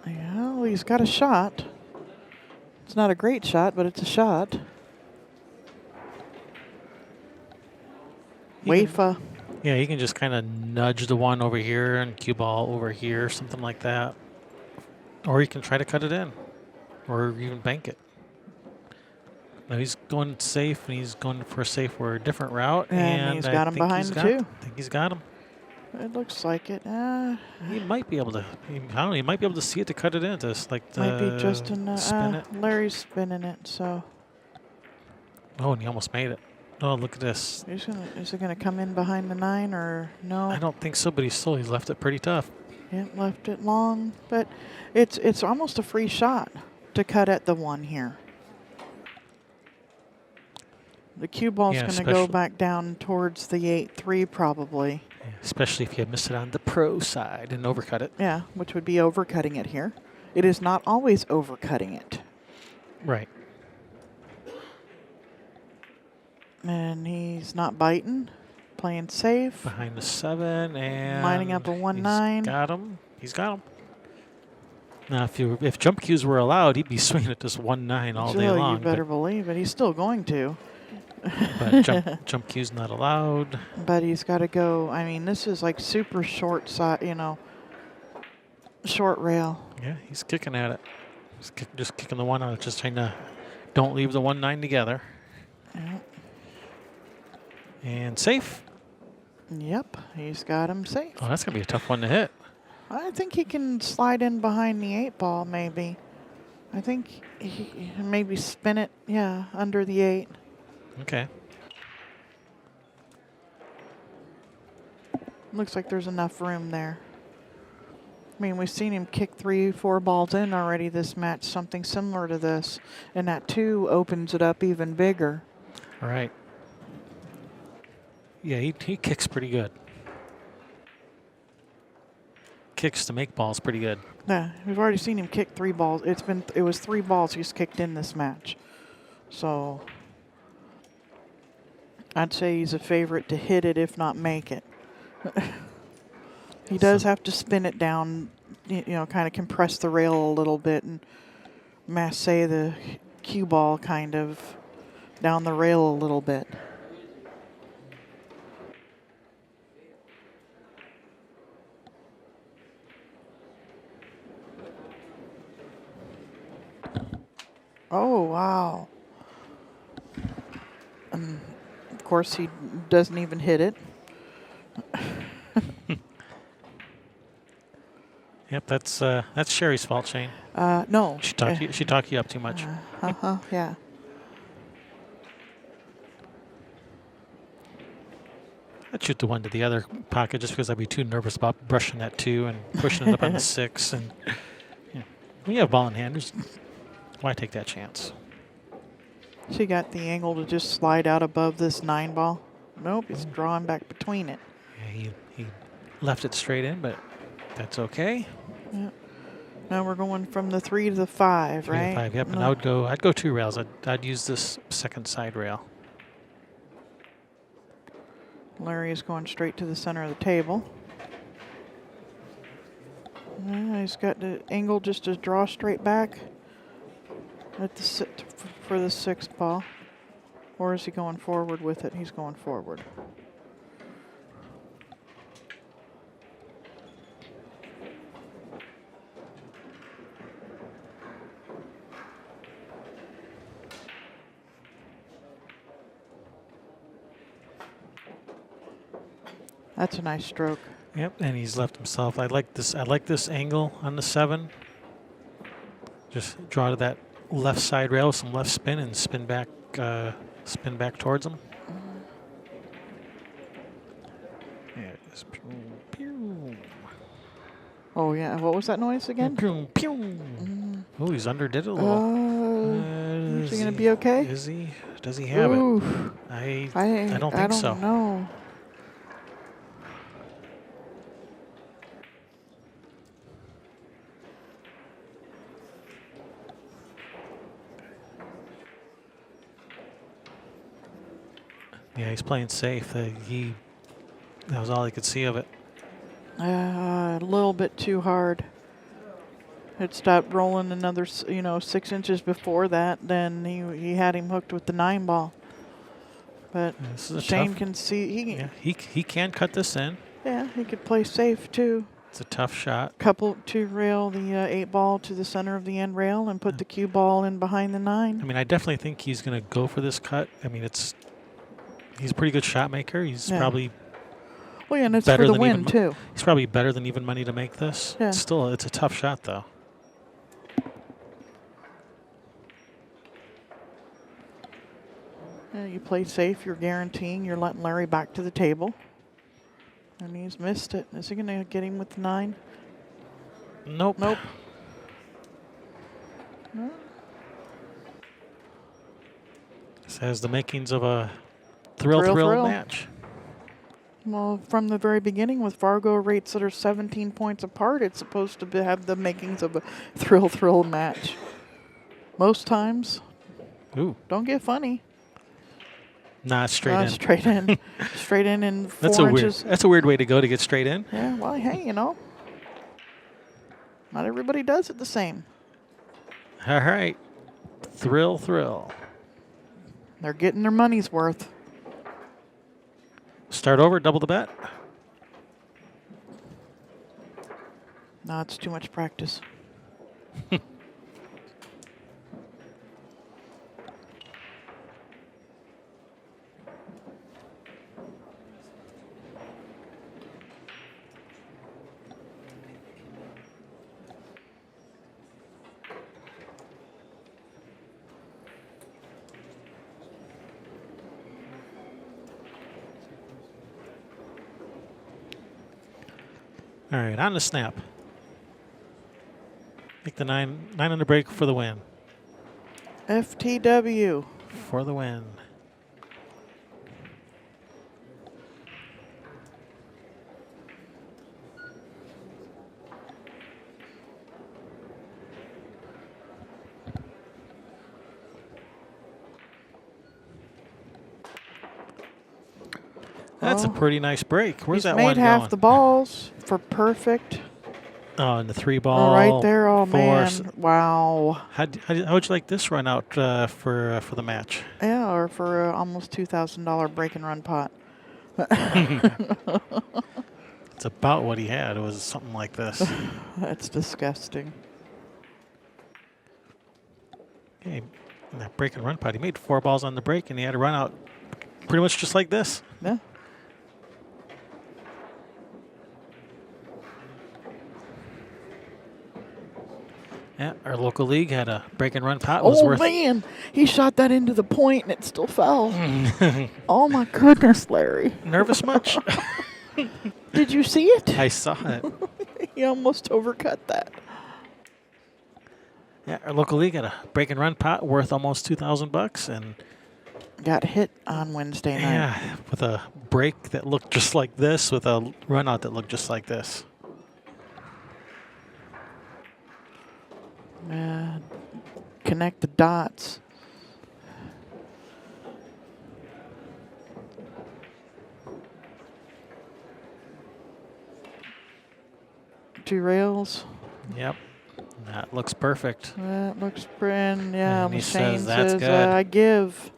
[SPEAKER 2] Yeah, well, he's got a shot. It's not a great shot, but it's a shot. Wafa.
[SPEAKER 1] Yeah, you can just kind of nudge the 1 over here and cue ball over here, something like that. Or you can try to cut it in, or even bank it. Now he's going safe, and he's going for a safe or a different route.
[SPEAKER 2] And he's got him behind the 2.
[SPEAKER 1] I think he's got him.
[SPEAKER 2] It looks like it.
[SPEAKER 1] He might be able to. I don't know. He might be able to see it to cut it in. Just like
[SPEAKER 2] Might be just
[SPEAKER 1] spin it.
[SPEAKER 2] Larry's spinning it, so.
[SPEAKER 1] Oh, and he almost made it. Oh, look at this.
[SPEAKER 2] Is it gonna come in behind the 9 or no?
[SPEAKER 1] I don't think so, but he's left it pretty tough.
[SPEAKER 2] Yeah, left it long, but it's almost a free shot to cut at the 1 here. The cue ball's gonna go back down towards the 8-3 probably.
[SPEAKER 1] Yeah, especially if you miss it on the pro side and overcut it.
[SPEAKER 2] Yeah, which would be overcutting it here. It is not always overcutting it.
[SPEAKER 1] Right.
[SPEAKER 2] And he's not biting, playing safe.
[SPEAKER 1] Behind the 7 and
[SPEAKER 2] lining up a 1-9.
[SPEAKER 1] He's got him. Now, if jump cues were allowed, he'd be swinging at this 1-9 all day long.
[SPEAKER 2] You better believe it. He's still going to.
[SPEAKER 1] But jump cues not allowed.
[SPEAKER 2] But he's got to go. I mean, this is like super short side, short rail.
[SPEAKER 1] Yeah, he's kicking at it. He's just kicking the 1 out, just trying to don't leave the 1-9 together.
[SPEAKER 2] Yep.
[SPEAKER 1] And safe.
[SPEAKER 2] Yep, he's got him safe.
[SPEAKER 1] Oh, that's going to be a tough one to hit.
[SPEAKER 2] I think he can slide in behind the 8 ball, maybe. I think he maybe spin it, under the 8.
[SPEAKER 1] Okay.
[SPEAKER 2] Looks like there's enough room there. I mean, we've seen him kick 3-4 balls in already this match, something similar to this. And that 2 opens it up even bigger.
[SPEAKER 1] All right. Yeah, he kicks pretty good. Kicks to make balls pretty good.
[SPEAKER 2] Yeah, we've already seen him kick 3 balls. It was 3 balls he's kicked in this match. So I'd say he's a favorite to hit it, if not make it. He does have to spin it down, kind of compress the rail a little bit and masse the cue ball kind of down the rail a little bit. Oh, wow. Of course, he doesn't even hit it.
[SPEAKER 1] Yep, that's Sherry's fault, Shane.
[SPEAKER 2] No.
[SPEAKER 1] She talked you up too much.
[SPEAKER 2] Yeah.
[SPEAKER 1] I'd shoot the one to the other pocket just because I'd be too nervous about brushing that 2 and pushing it up on the 6. And when you have ball in hand, why take that chance?
[SPEAKER 2] She got the angle to just slide out above this 9 ball. Nope, he's drawing back between it.
[SPEAKER 1] Yeah, he left it straight in, but that's okay.
[SPEAKER 2] Yep. Now we're going from the 3 to the 5,
[SPEAKER 1] 3
[SPEAKER 2] right?
[SPEAKER 1] to 5, yep. And I'd go 2 rails. I'd use this second side rail.
[SPEAKER 2] Larry is going straight to the center of the table. He's got the angle just to draw straight back at the for the 6th ball. Or is he going forward with it? He's going forward. That's a nice stroke.
[SPEAKER 1] Yep, and he's left himself. I like this angle on the 7. Just draw to that left side rail, some left spin, and spin back towards him. Yeah, it's
[SPEAKER 2] Oh yeah, what was that noise again?
[SPEAKER 1] Oh, he's underdid it a little.
[SPEAKER 2] Is he gonna be okay?
[SPEAKER 1] Is he? Does he have
[SPEAKER 2] Ooh.
[SPEAKER 1] it? I don't think so.
[SPEAKER 2] I don't know.
[SPEAKER 1] Yeah, he's playing safe. That was all he could see of it.
[SPEAKER 2] A little bit too hard. It stopped rolling another, 6 inches before that. Then he had him hooked with the 9 ball. But Shane can see
[SPEAKER 1] he can cut this in.
[SPEAKER 2] Yeah, he could play safe too.
[SPEAKER 1] It's a tough shot.
[SPEAKER 2] To rail the 8 ball to the center of the end rail and put the cue ball in behind the 9.
[SPEAKER 1] I mean, I definitely think he's going to go for this cut. I mean, he's a pretty good shot maker. He's probably
[SPEAKER 2] well, yeah, and it's for the win too.
[SPEAKER 1] He's probably better than even money to make this.
[SPEAKER 2] Yeah.
[SPEAKER 1] Still, it's a tough shot though.
[SPEAKER 2] Yeah, you play safe. You're guaranteeing you're letting Larry back to the table. And he's missed it. Is he going to get him with the 9?
[SPEAKER 1] Nope.
[SPEAKER 2] Nope.
[SPEAKER 1] This has the makings of a thrill match.
[SPEAKER 2] Well, from the very beginning, with Fargo rates that are 17 points apart, it's supposed to have the makings of a thrill match. Most times.
[SPEAKER 1] Ooh.
[SPEAKER 2] Don't get funny.
[SPEAKER 1] Nah, straight in.
[SPEAKER 2] Straight in. Straight in 4 inches.
[SPEAKER 1] That's a weird way to go to get straight in.
[SPEAKER 2] Yeah, well, hey, not everybody does it the same.
[SPEAKER 1] All right. Thrill.
[SPEAKER 2] They're getting their money's worth.
[SPEAKER 1] Start over, double the bet.
[SPEAKER 2] No, it's too much practice.
[SPEAKER 1] All right, on the snap. Take the 9 on the break for the win.
[SPEAKER 2] FTW.
[SPEAKER 1] For the win. That's a
[SPEAKER 2] Oh.
[SPEAKER 1] pretty nice break. Where's
[SPEAKER 2] He's
[SPEAKER 1] that
[SPEAKER 2] made
[SPEAKER 1] one
[SPEAKER 2] half
[SPEAKER 1] going?
[SPEAKER 2] the balls for perfect.
[SPEAKER 1] Oh, and the 3
[SPEAKER 2] Oh,
[SPEAKER 1] ball.
[SPEAKER 2] right there. Oh,
[SPEAKER 1] force.
[SPEAKER 2] man. Wow.
[SPEAKER 1] How would you like this run out for the match?
[SPEAKER 2] Yeah, or for almost $2,000 break and run pot.
[SPEAKER 1] It's about what he had. It was something like this.
[SPEAKER 2] That's disgusting.
[SPEAKER 1] Okay, in that break and run pot, he made 4 balls on the break, and he had a run out pretty much just like this.
[SPEAKER 2] Yeah.
[SPEAKER 1] Yeah, our local league had a break and run pot. Was
[SPEAKER 2] Oh,
[SPEAKER 1] worth
[SPEAKER 2] man. He shot that into the point and it still fell. Oh, my goodness, Larry.
[SPEAKER 1] Nervous much?
[SPEAKER 2] Did you see it?
[SPEAKER 1] I saw it.
[SPEAKER 2] He almost overcut that.
[SPEAKER 1] Yeah, our local league had a break and run pot worth almost $2,000, and
[SPEAKER 2] Got hit on Wednesday night.
[SPEAKER 1] yeah, with a break that looked just like this, with a run out that looked just like this.
[SPEAKER 2] Connect the dots. Two rails.
[SPEAKER 1] Yep, that looks perfect.
[SPEAKER 2] That looks pretty. Yeah,
[SPEAKER 1] And he
[SPEAKER 2] Shane
[SPEAKER 1] says that's
[SPEAKER 2] says,
[SPEAKER 1] good.
[SPEAKER 2] I give.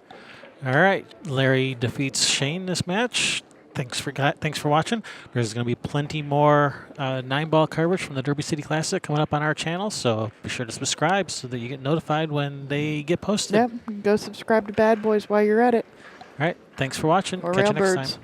[SPEAKER 1] All right, Larry defeats Shane this match. Thanks for watching. There's going to be plenty more 9-ball coverage from the Derby City Classic coming up on our channel, so be sure to subscribe so that you get notified when they get posted.
[SPEAKER 2] Yep, go subscribe to Bad Boys while you're at it.
[SPEAKER 1] All right, thanks for watching.
[SPEAKER 2] Or
[SPEAKER 1] Catch you next
[SPEAKER 2] Railbirds.
[SPEAKER 1] time.